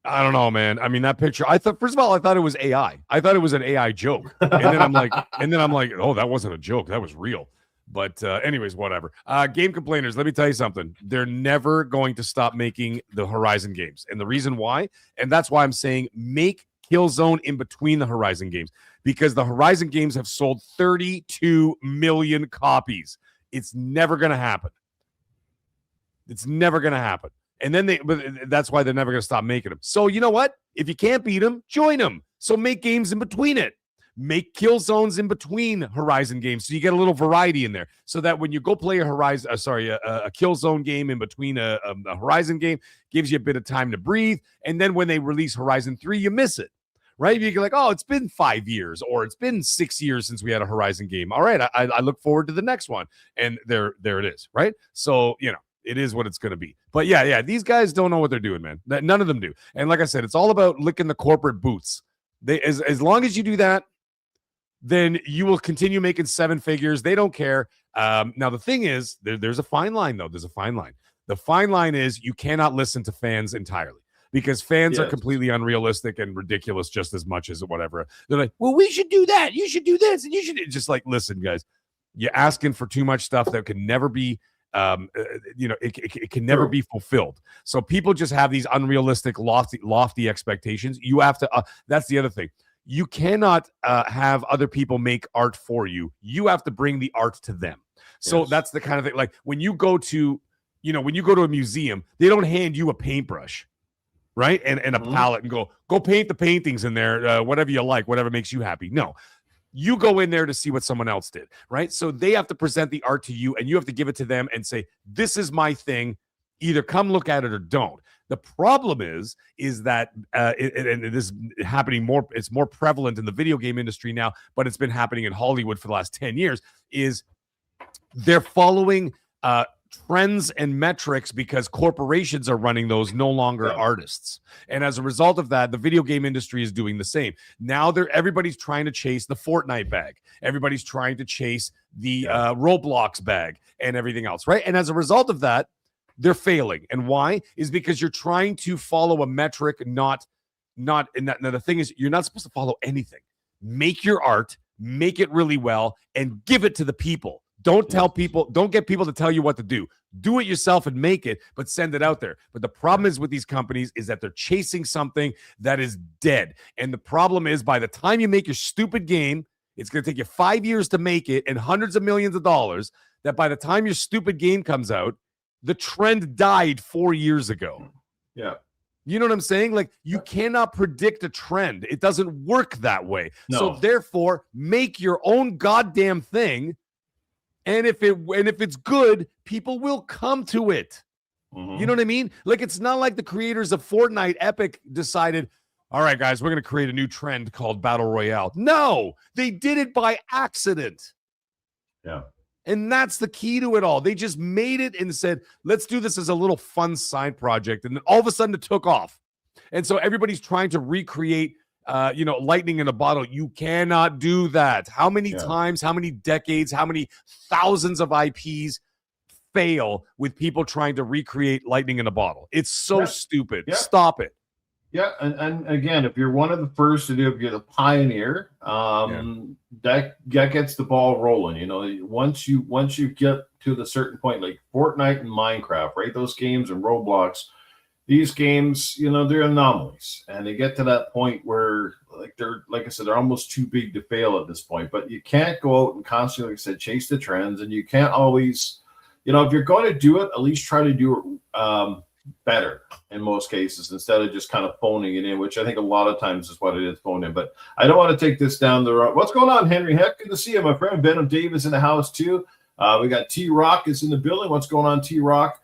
I don't know, man. I mean, that picture, I thought, first of all, I thought it was AI. I thought it was an AI joke. And then I'm like, oh, that wasn't a joke. That was real. But anyways, whatever. Game complainers, let me tell you something. They're never going to stop making the Horizon games. And the reason why, and that's why I'm saying make Killzone in between the Horizon games, because the Horizon games have sold 32 million copies. It's never going to happen. It's never going to happen. And then but that's why they're never going to stop making them. So you know what? If you can't beat them, join them. So make games in between it. Make kill zones in between Horizon games, so you get a little variety in there. So that when you go play a kill zone game in between a Horizon game, gives you a bit of time to breathe. And then when they release Horizon 3, you miss it, right? You're like, oh, it's been 5 years, or it's been 6 years since we had a Horizon game. All right, I look forward to the next one, and there it is, right? So it is what it's going to be. But yeah, these guys don't know what they're doing, man. None of them do. And like I said, it's all about licking the corporate boots. They as long as you do that, then you will continue making 7 figures. They don't care. Now, the thing is, there's a fine line, though. There's a fine line. The fine line is you cannot listen to fans entirely, because fans are completely unrealistic and ridiculous just as much as whatever. They're like, well, we should do that. You should do this. And you should just like, listen, guys, you're asking for too much stuff that can never be it can never be fulfilled. So people just have these unrealistic, lofty expectations. You have to, that's the other thing. You cannot have other people make art for you. You have to bring the art to them. So that's the kind of thing. Like when you go to, a museum, they don't hand you a paintbrush, right? And a palette and go paint the paintings in there, whatever you like, whatever makes you happy. No. You go in there to see what someone else did, right? So they have to present the art to you, and you have to give it to them and say, this is my thing. Either come look at it or don't. The problem is that, and it is happening more, it's more prevalent in the video game industry now, but it's been happening in Hollywood for the last 10 years, is they're following trends and metrics because corporations are running those, no longer artists. And as a result of that, the video game industry is doing the same. Now everybody's trying to chase the Fortnite bag. Everybody's trying to chase the Roblox bag and everything else, right? And as a result of that, they're failing. And why? Is because you're trying to follow a metric, not and that. Now the thing is, you're not supposed to follow anything. Make your art, make it really well, and give it to the people. Don't tell people, don't get people to tell you what to do. Do it yourself and make it, but send it out there. But the problem is with these companies is that they're chasing something that is dead. And the problem is, by the time you make your stupid game, it's going to take you 5 years to make it and hundreds of millions of dollars, that by the time your stupid game comes out, the trend died 4 years ago. Yeah. You know what I'm saying? Like, you cannot predict a trend. It doesn't work that way. No. So therefore, make your own goddamn thing. And if it's good, people will come to it. You know what I mean? Like, it's not like the creators of Fortnite, Epic, decided, all right, guys, we're going to create a new trend called Battle Royale. No, they did it by accident. Yeah. And that's the key to it all. They just made it and said, let's do this as a little fun side project. And then all of a sudden it took off. And so everybody's trying to recreate lightning in a bottle. You cannot do that. How many times, how many decades, how many thousands of IPs fail with people trying to recreate lightning in a bottle? It's so stupid. Stop it. Yeah, and again, if you're one of the first to do it, if you're the pioneer, that gets the ball rolling. Once you get to the certain point, like Fortnite and Minecraft, right? Those games and Roblox, these games, they're anomalies, and they get to that point where, like I said, they're almost too big to fail at this point. But you can't go out and constantly, like I said, chase the trends, and you can't always, if you're going to do it, at least try to do it better in most cases, instead of just kind of phoning it in, which I think a lot of times is what it is, phoned in. But I don't want to take this down the road. What's going on, Henry? Heck, good to see you, my friend. Ben and Dave is in the house too. We got T-Rock is in the building. What's going on, T-Rock?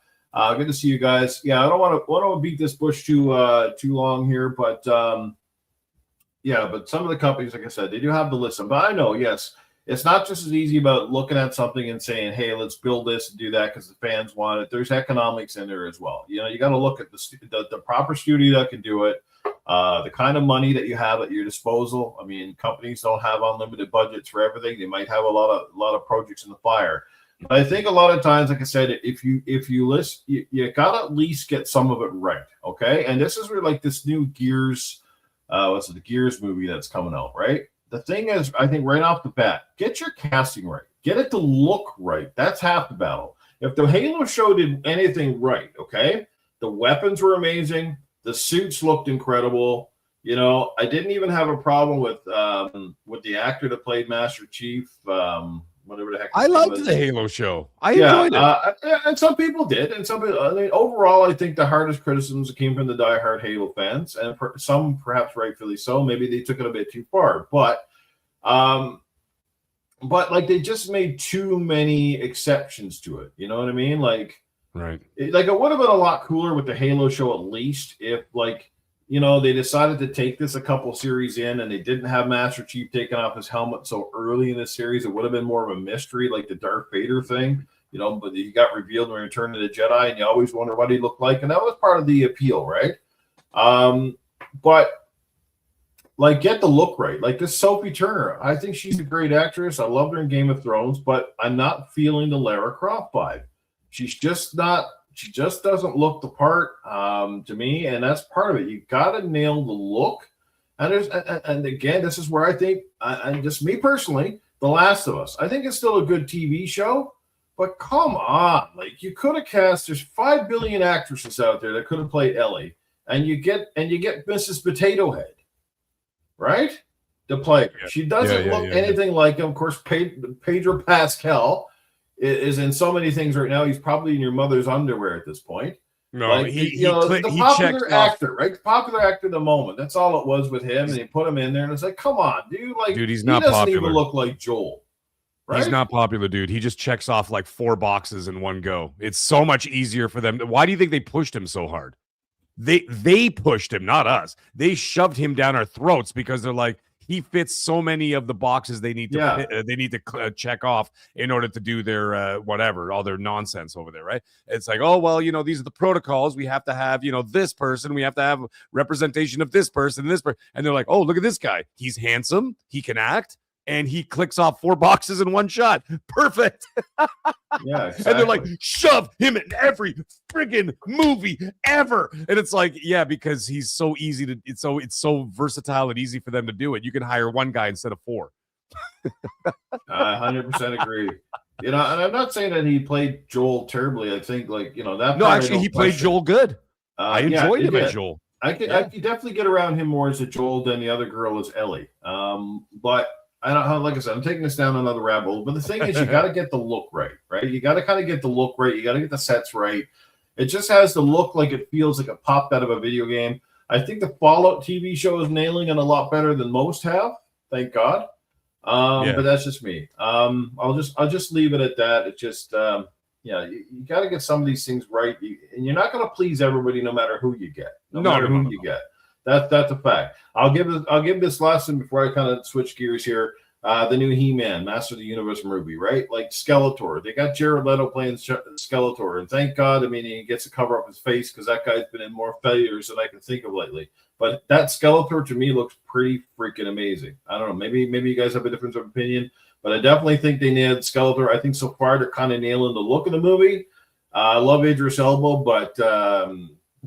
Good to see you guys. Yeah, I don't want to beat this bush too long here, but but some of the companies, like I said, they do have the listen. But I know, yes, it's not just as easy about looking at something and saying, hey, let's build this and do that because the fans want it. There's economics in there as well. You know, you got to look at the proper studio that can do it, the kind of money that you have at your disposal. I mean, companies don't have unlimited budgets for everything. They might have a lot of projects in the fire. But I think a lot of times, like I said, if you list, you got to at least get some of it right, okay? And this is where, like, this new Gears, the Gears movie that's coming out, right? The thing is, I think right off the bat, get your casting right. Get it to look right. That's half the battle. If the Halo show did anything right, okay, the weapons were amazing. The suits looked incredible. You know, I didn't even have a problem with the actor that played Master Chief, whatever the heck. I liked the Halo show. I enjoyed it. And some people did. And some people, I mean, overall, I think the hardest criticisms came from the diehard Halo fans, and some perhaps rightfully so. Maybe they took it a bit too far, but like they just made too many exceptions to it. You know what I mean? Like, right. It would have been a lot cooler with the Halo show, at least, if, like, you know, they decided to take this a couple series in and they didn't have Master Chief taking off his helmet so early in the series. It would have been more of a mystery, like the Darth Vader thing, you know, but he got revealed in Return of the Jedi, and you always wonder what he looked like. And that was part of the appeal, right? But, like, get the look right. Like this Sophie Turner, I think she's a great actress. I love her in Game of Thrones, but I'm not feeling the Lara Croft vibe. She's just not. She just doesn't look the part to me, and that's part of it. You got to nail the look. And again, this is where I think, and just me personally, The Last of Us. I think it's still a good TV show, but come on, like, you could have cast. There's 5 billion actresses out there that could have played Ellie, and you get Mrs. Potato Head, right? To play. Yeah. She doesn't look anything like him. Of course, Pedro Pascal is in so many things right now. He's probably in your mother's underwear at this point. No, like, the popular actor, right? The popular actor of the moment. That's all it was with him, and he put him in there, and it's like, come on, dude. Like, dude, he's not doesn't popular. even look like Joel. Right? He's not popular, dude. He just checks off like 4 boxes in one go. It's so much easier for them. Why do you think they pushed him so hard? They pushed him, not us. They shoved him down our throats because they're like, he fits so many of the boxes they need to check off in order to do their whatever, all their nonsense over there, right? It's like, oh, well, you know, these are the protocols. We have to have, you know, this person. We have to have representation of this person, and they're like, oh, look at this guy. He's handsome. He can act. And he clicks off 4 boxes in one shot. Perfect. Yeah, exactly. And they're like, shove him in every friggin' movie ever. And it's like, yeah, because he's so easy to, it's so versatile and easy for them to do it. You can hire one guy instead of 4. I 100% agree. You know, and I'm not saying that he played Joel terribly. I think, like, you know, that. No, actually, he played Joel good. I enjoyed him as Joel. I could definitely get around him more as a Joel than the other girl as Ellie. But I don't know, like I said, I'm taking this down another rabbit hole. But the thing is, you got to get the look right? You got to kind of get the look right. You got to get the sets right. It just has to look like it feels like it popped out of a video game. I think the Fallout TV show is nailing it a lot better than most have. Thank God. But that's just me. I'll just leave it at that. It just, you got to get some of these things right. And you're not going to please everybody, no matter who you get. No matter who you get. That's a fact. I'll give this lesson before I kind of switch gears here. The new He-Man, Master of the Universe movie, right? Like Skeletor. They got Jared Leto playing Skeletor, and thank God, I mean, he gets to cover up his face because that guy's been in more failures than I can think of lately. But that Skeletor to me looks pretty freaking amazing. I don't know. Maybe you guys have a difference of opinion, but I definitely think they nailed Skeletor. I think so far they're kind of nailing the look of the movie. I love Idris Elba,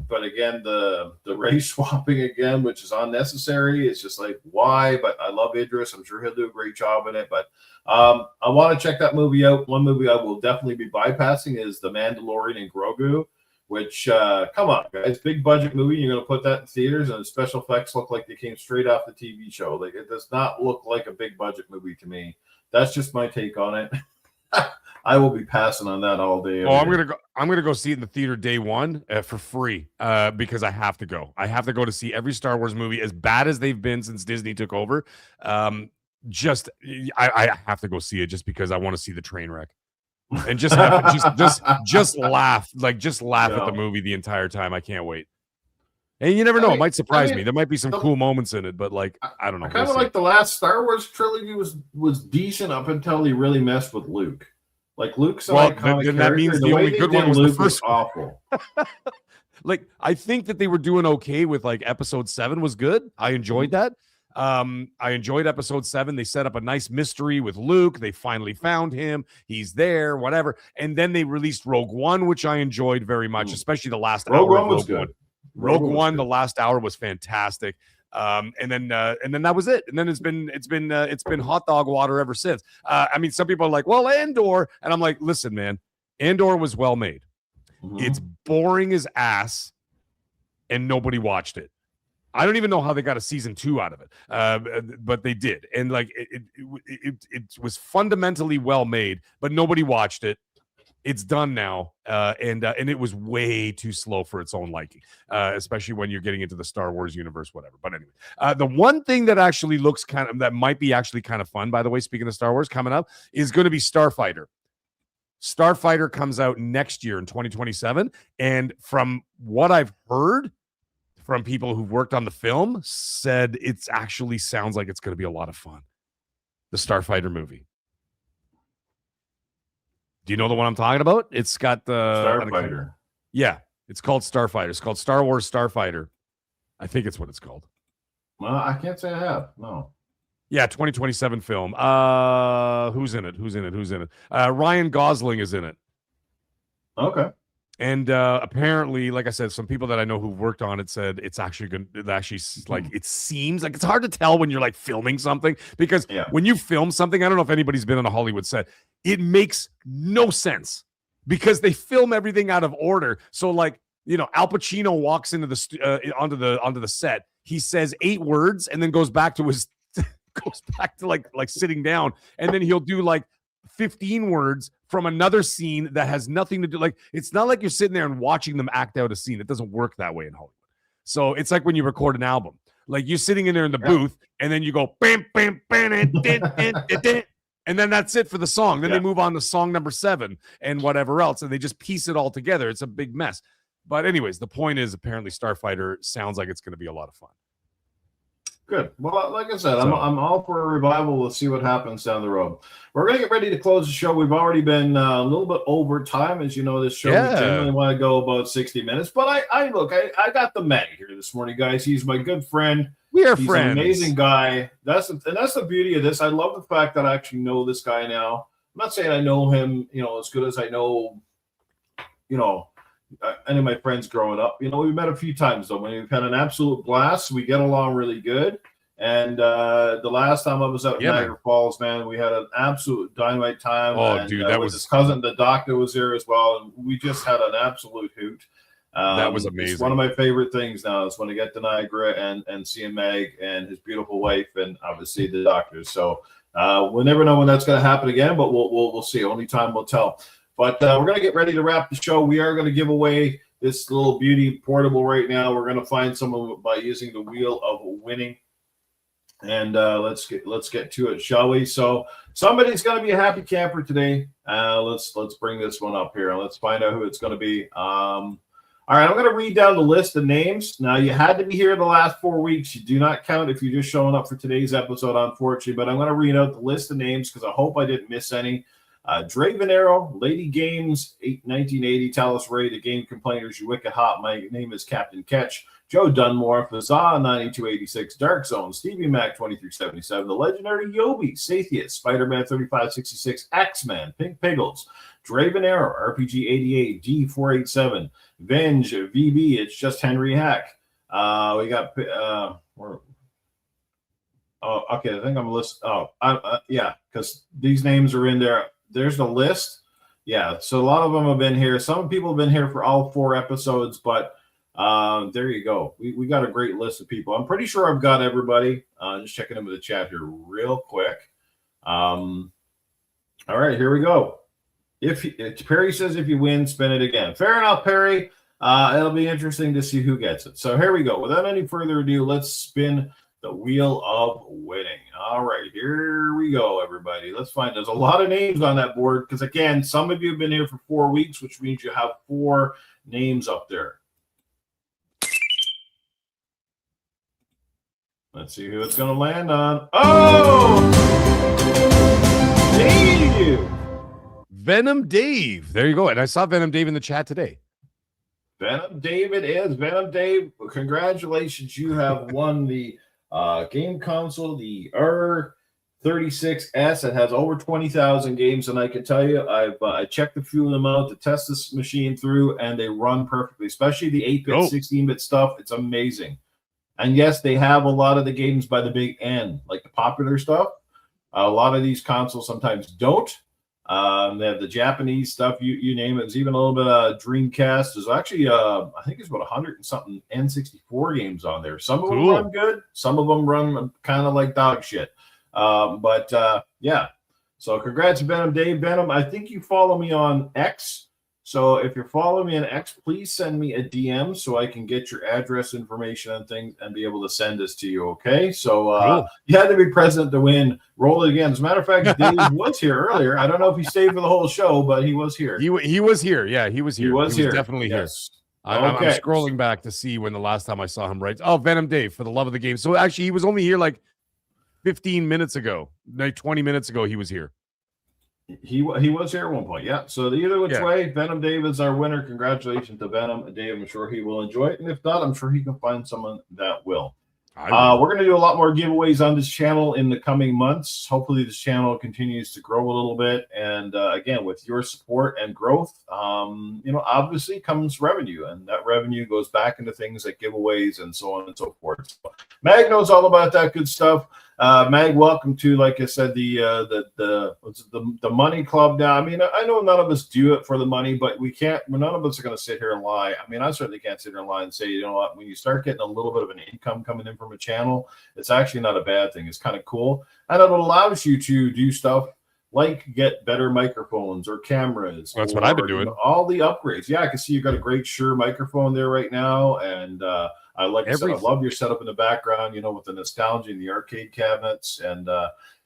but again, the race swapping again, which is unnecessary. It's just like, why? But I love Idris. I'm sure he'll do a great job in it. But I want to check that movie out. One movie I will definitely be bypassing is The Mandalorian and Grogu, which, come on, guys, big budget movie. You're going to put that in theaters, and the special effects look like they came straight off the TV show. Like, it does not look like a big budget movie to me. That's just my take on it. I will be passing on that all day. I'm gonna go see it in the theater day one for free because I have to go. I have to go to see every Star Wars movie, as bad as they've been since Disney took over. I have to go see it just because I want to see the train wreck and just laugh, just laugh at the movie the entire time. I can't wait. And you never know. I It might surprise mean, me. There might be some cool moments in it, but like, I don't know. I kind of like the last Star Wars trilogy was decent up until he really messed with Luke. Like Luke's an iconic then character. that means the way only they good did one was Luke the first was awful. Like, I think that they were doing okay with like episode 7 was good. I enjoyed that. I enjoyed episode 7. They set up a nice mystery with Luke. They finally found him. He's there, whatever. And then they released Rogue One, which I enjoyed very much, especially the last Rogue hour One of was Rogue good. One. Rogue One, the last hour was fantastic. And then that was it. And then it's been hot dog water ever since. I mean, some people are like, well, Andor, and I'm like, listen, man, Andor was well made. It's boring as ass, and nobody watched it. I don't even know how they got a season 2 out of it, but they did. And like it was fundamentally well made, but nobody watched it. It's done now, and it was way too slow for its own liking, especially when you're getting into the Star Wars universe, whatever. But anyway, the one thing that actually looks that might be actually kind of fun, by the way, speaking of Star Wars, coming up is going to be Starfighter. Starfighter comes out next year in 2027, and from what I've heard from people who've worked on the film, said it's actually sounds like it's going to be a lot of fun. The Starfighter movie. Do you know the one I'm talking about? It's got the Starfighter. Yeah, it's called Starfighter. It's called Star Wars Starfighter. I think it's what it's called. Well, I can't say I have. No. Yeah, 2027 film. Who's in it? Ryan Gosling is in it. Okay. And apparently, like I said, some people that I know who've worked on it said it's actually good. It actually, like, it seems like it's hard to tell when you're like filming something, because when you film something, I don't know if anybody's been on a Hollywood set, it makes no sense because they film everything out of order. So, like, you know, Al Pacino walks into the onto the set. He says 8 words and then goes back to like sitting down, and then he'll do like 15 words from another scene that has nothing to do. Like, it's not like you're sitting there and watching them act out a scene. It doesn't work that way in Hollywood. So it's like when you record an album, like you're sitting in there in the booth and then you go bam, bam, bam, and then that's it for the song. Then they move on to song number 7 and whatever else, and they just piece it all together. It's a big mess. But anyways, the point is, apparently Starfighter sounds like it's going to be a lot of fun. Good. Well, like I said, I'm all for a revival. We'll see what happens down the road. We're going to get ready to close the show. We've already been a little bit over time. As you know, this show, we generally want to go about 60 minutes. But I got the Mag here this morning, guys. He's my good friend. We are He's friends. An amazing guy. That's the beauty of this. I love the fact that I actually know this guy now. I'm not saying I know him, as good as I know, any of my friends growing up. We've met a few times, though. We've had an absolute blast. We get along really good. And the last time I was out at Niagara Falls, man, we had an absolute dynamite time. Oh, dude, that was his cousin. The doctor was there as well, and we just had an absolute hoot. That was amazing. It's one of my favorite things now is when I get to Niagara and seeing Mag and his beautiful wife, and obviously the doctors. So we'll never know when that's going to happen again, but we'll see. Only time will tell. But we're going to get ready to wrap the show. We are going to give away this little beauty portable right now. We're going to find someone by using the Wheel of Winning. And let's get to it, shall we? So somebody's going to be a happy camper today. Let's bring this one up here and let's find out who it's going to be. All right, I'm going to read down the list of names. Now, you had to be here the last 4 weeks. You do not count if you're just showing up for today's episode, unfortunately. But I'm going to read out the list of names because I hope I didn't miss any. Draven Arrow, Lady Games, 1980, Talus Ray, The Game Complainers, You Wicked Hot, My Name is Captain Ketch, Joe Dunmore, Fazah, 9286, Dark Zone, Stevie Mac, 2377, The Legendary Yobi, Sathius, Spider-Man, 3566, Axeman, Pink Piggles, Draven Arrow, RPG 88, D487, Venge, VB, It's Just Henry Hack. We got, okay, I think I'm listing, because these names are in there. There's the list. Yeah, so a lot of them have been here. Some people have been here for all 4 episodes, but there you go. We got a great list of people. I'm pretty sure I've got everybody. Just checking into the chat here real quick. All right, here we go. Perry says if you win, spin it again. Fair enough, Perry. It'll be interesting to see who gets it. So here we go. Without any further ado, let's spin the Wheel of Winning. All right, here we go, everybody. Let's find. There's a lot of names on that board because, again, some of you have been here for 4 weeks, which means you have 4 names up there. Let's see who it's going to land on. Oh! Dave! Venom Dave. There you go. And I saw Venom Dave in the chat today. Venom Dave it is. Venom Dave, congratulations. You have won the game console, the R36S. It has over 20,000 games, and I can tell you, I checked a few of them out to test this machine through, and they run perfectly, especially the 8-bit, 16-bit stuff. It's amazing. And yes, they have a lot of the games by the big N, like the popular stuff. A lot of these consoles sometimes don't. They have the Japanese stuff, you name it. There's even a little bit of Dreamcast. There's actually, I think it's about 100 and something N64 games on there. Some of them run good. Some of them run kind of like dog shit. Yeah. So congrats, Venom Dave. Venom, I think you follow me on X. So if you're following me on X, please send me a DM so I can get your address information and things and be able to send this to you, okay? So you had to be present to win. Roll it again. As a matter of fact, Dave was here earlier. I don't know if he stayed for the whole show, but he was here. He was here. Yeah, he was here. He was here. Definitely yes. here. I'm scrolling back to see when the last time I saw him, right? Oh, Venom Dave, for the love of the game. So actually, he was only here like 15 minutes ago. Like 20 minutes ago, he was here. He was here at one point, yeah. So either which way, Venom Dave is our winner. Congratulations to Venom Dave. I'm sure he will enjoy it, and if not, I'm sure he can find someone that will. We're going to do a lot more giveaways on this channel in the coming months. Hopefully, this channel continues to grow a little bit, and again, with your support and growth, obviously comes revenue, and that revenue goes back into things like giveaways and so on and so forth. So, Mag knows all about that good stuff. Mag, welcome to, like I said, the money club now. I mean, I know none of us do it for the money, but we can't. None of us are going to sit here and lie. I mean, I certainly can't sit here and lie and say, you know what, when you start getting a little bit of an income coming in from a channel, it's actually not a bad thing. It's kind of cool, and it allows you to do stuff like get better microphones or cameras. That's what I've been doing. All the upgrades. Yeah, I can see you've got a great Shure microphone there right now, and I love your setup in the background, with the nostalgia and the arcade cabinets. And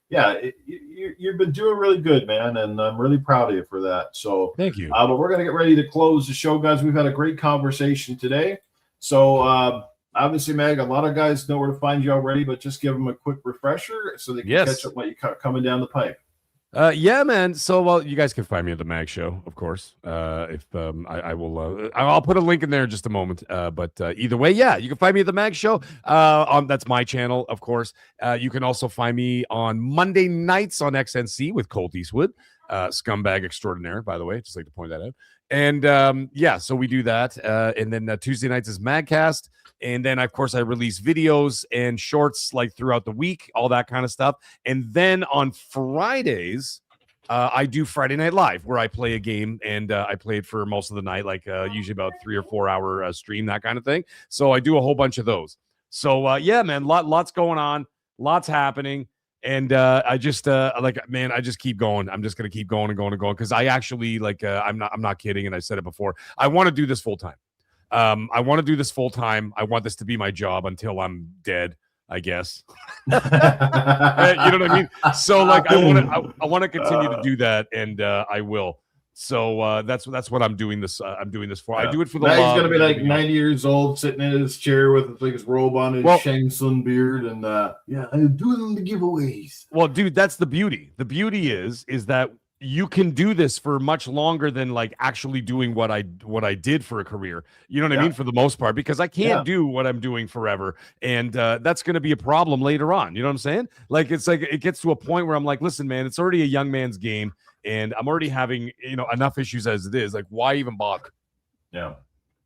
you've been doing really good, man. And I'm really proud of you for that. So thank you. But we're going to get ready to close the show, guys. We've had a great conversation today. So obviously, Mag, a lot of guys know where to find you already, but just give them a quick refresher so they can catch up what you coming down the pipe. Yeah, man. So, you guys can find me at the MAGG Show, of course. I will, I'll put a link in there in just a moment. But either way, yeah, you can find me at the MAGG Show. That's my channel, of course. You can also find me on Monday nights on XNC with Colt Eastwood, scumbag extraordinaire, by the way. Just like to point that out. And so we do that. And then Tuesday nights is MAGCast. And then, of course, I release videos and shorts like throughout the week, all that kind of stuff. And then on Fridays, I do Friday Night Live, where I play a game, and I play it for most of the night, like usually about 3 or 4 hour stream, that kind of thing. So I do a whole bunch of those. So yeah, man, lots going on, lots happening. And I just I just keep going. I'm just gonna keep going and going and going, because I actually I'm not kidding, and I said it before. I want to do this full time. I want to do this full time. I want this to be my job until I'm dead, I guess. You know what I mean? So I want to continue to do that, and I will. So that's what I'm doing this. I'm doing this for. I do it for the. He's gonna be like 90 years old, sitting in his chair with his robe on, his Shang Tsung beard, and I'm doing the giveaways. Well, dude, that's the beauty. The beauty is that you can do this for much longer than actually doing what I did for a career. You know what I mean? For the most part, because I can't do what I'm doing forever. And that's going to be a problem later on. You know what I'm saying? It gets to a point where I'm like, listen, man, it's already a young man's game, and I'm already having, enough issues as it is. Why even bother? Yeah.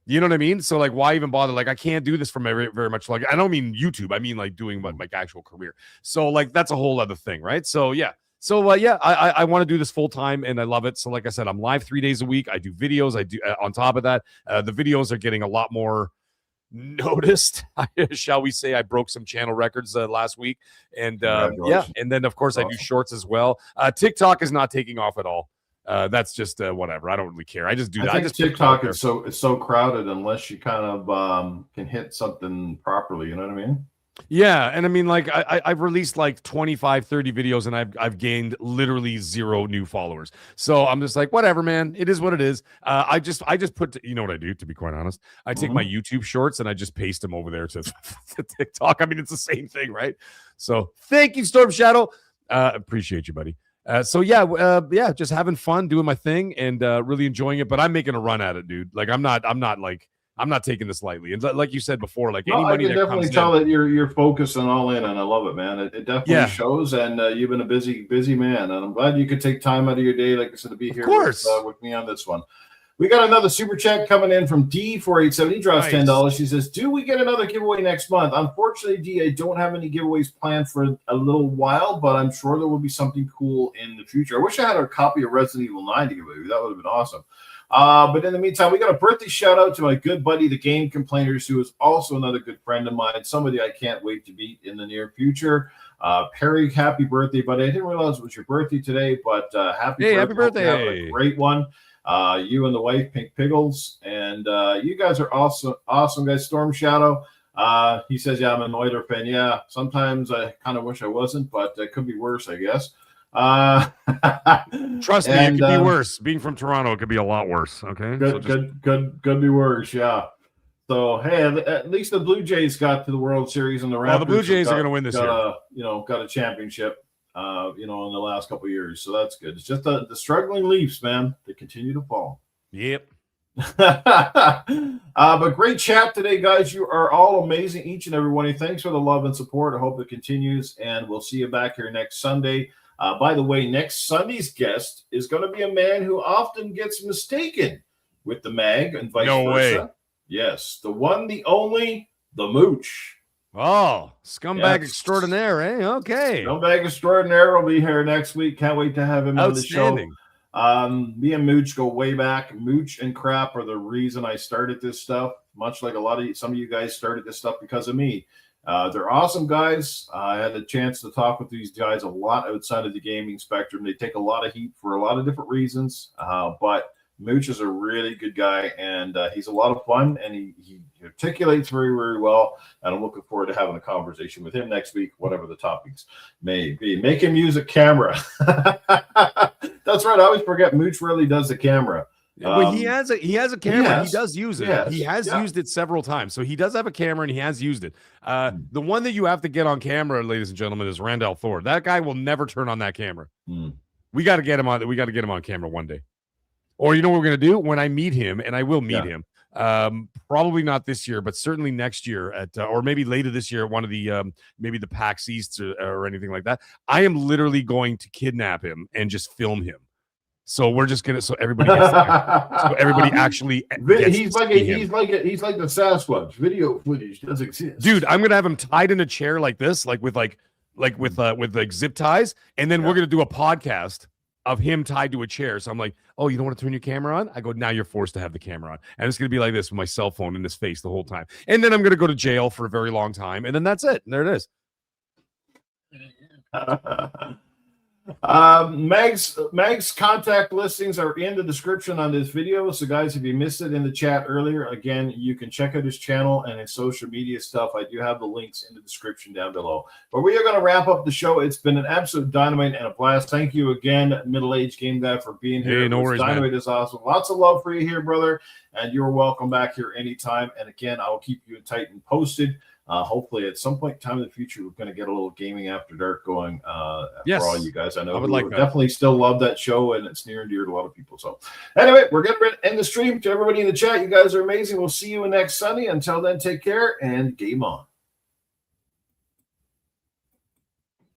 You know what I mean? So why even bother? I can't do this for very, very much. I don't mean YouTube. I mean doing my actual career. So that's a whole other thing, right? So yeah. So, I want to do this full time, and I love it. So, like I said, I'm live 3 days a week. I do videos. I do on top of that, the videos are getting a lot more noticed. Shall we say? I broke some channel records last week, and and then of course I do shorts as well. TikTok is not taking off at all. That's just whatever. I don't really care. I just do that. I just TikTok is so crowded unless you kind of can hit something properly. You know what I mean? Yeah, and I mean, like, I've released like 25, 30 videos, and I've gained literally 0 new followers. So I'm just like, whatever, man. It is what it is. I just put, you know what I do, to be quite honest? I take my YouTube shorts and I just paste them over there to, to TikTok. I mean, it's the same thing, right? So thank you, Storm Shadow. Appreciate you, buddy. So yeah, just having fun, doing my thing, and really enjoying it. But I'm making a run at it, dude. Like I'm not taking this lightly. And like you said before, like no, any money I can that definitely comes tell in, that you're focused and all in, and I love it, man. It definitely shows, and you've been a busy man, and I'm glad you could take time out of your day, like I said, to be here with me on this one. We got another super chat coming in from D487. He draws $10. He says, "Do we get another giveaway next month?" Unfortunately, D, I don't have any giveaways planned for a little while, but I'm sure there will be something cool in the future. I wish I had a copy of Resident Evil 9 to give away. That would have been awesome. But in the meantime, we got a birthday shout out to my good buddy, the Game Complainers, who is also another good friend of mine. Somebody I can't wait to meet in the near future. Perry, happy birthday, buddy. I didn't realize it was your birthday today, but happy birthday. Have a great one. You and the wife, Pink Piggles, and you guys are awesome guys. Storm Shadow, he says, yeah, I'm a Noider fan. Yeah, sometimes I kind of wish I wasn't, but it could be worse, I guess. Trust me, it could be worse. Being from Toronto, it could be a lot worse. Okay, could be worse. Yeah. So hey, at least the Blue Jays got to the World Series, and the Raptors. The Blue Jays are going to win this year. Got a championship. In the last couple of years, so that's good. It's just the struggling Leafs, man. They continue to fall. Yep. But great chat today, guys. You are all amazing, each and every one of you. Thanks for the love and support. I hope it continues, and we'll see you back here next Sunday. By the way, next Sunday's guest is going to be a man who often gets mistaken with the MAGG and vice versa. Way. Yes, the one, the only, the Mooch. Oh, scumbag extraordinaire, eh? Okay. Scumbag extraordinaire will be here next week. Can't wait to have him on the show. Me and Mooch go way back. Mooch and Crap are the reason I started this stuff, much like some of you guys started this stuff because of me. They're awesome guys. I had the chance to talk with these guys a lot outside of the gaming spectrum. They take a lot of heat for a lot of different reasons, but Mooch is a really good guy, and he's a lot of fun, and he articulates very, very well, and I'm looking forward to having a conversation with him next week, whatever the topics may be. Make him use a camera. That's right. I always forget Mooch really does the camera. Well, he has a camera. He does use it. He has used it several times. So he does have a camera, and he has used it. The one that you have to get on camera, ladies and gentlemen, is Randall Thor. That guy will never turn on that camera. We got to get him on. We got to get him on camera one day. Or you know what we're going to do? When I meet him, and I will meet him, probably not this year, but certainly next year at, or maybe later this year at one of the, maybe the PAX East or anything like that. I am literally going to kidnap him and just film him. So we're just gonna, so everybody gets so everybody actually he's like the Sasquatch. Video footage does exist, dude. I'm gonna have him tied in a chair like this, with zip ties, and then we're gonna do a podcast of him tied to a chair. So I'm like, oh, you don't want to turn your camera on? I go, now you're forced to have the camera on. And it's going to be like this with my cell phone in his face the whole time. And then I'm going to go to jail for a very long time. And then that's it. And there it is. Mag's contact listings are in the description on this video. So guys, if you missed it in the chat earlier, again, you can check out his channel and his social media stuff. I do have the links in the description down below. But we are going to wrap up the show. It's been an absolute dynamite and a blast. Thank you again, middle-aged game guy, for being here. Hey, no worries, dynamite man. is awesome. Lots of love for you here, brother, and you're welcome back here anytime. And again, I will keep you tight and posted. Hopefully at some point in time in the future, we're going to get a little gaming after dark going for all you guys. I know we definitely still love that show, and it's near and dear to a lot of people. So anyway, we're going to end the stream. To everybody in the chat, you guys are amazing. We'll see you next Sunday. Until then, take care and game on.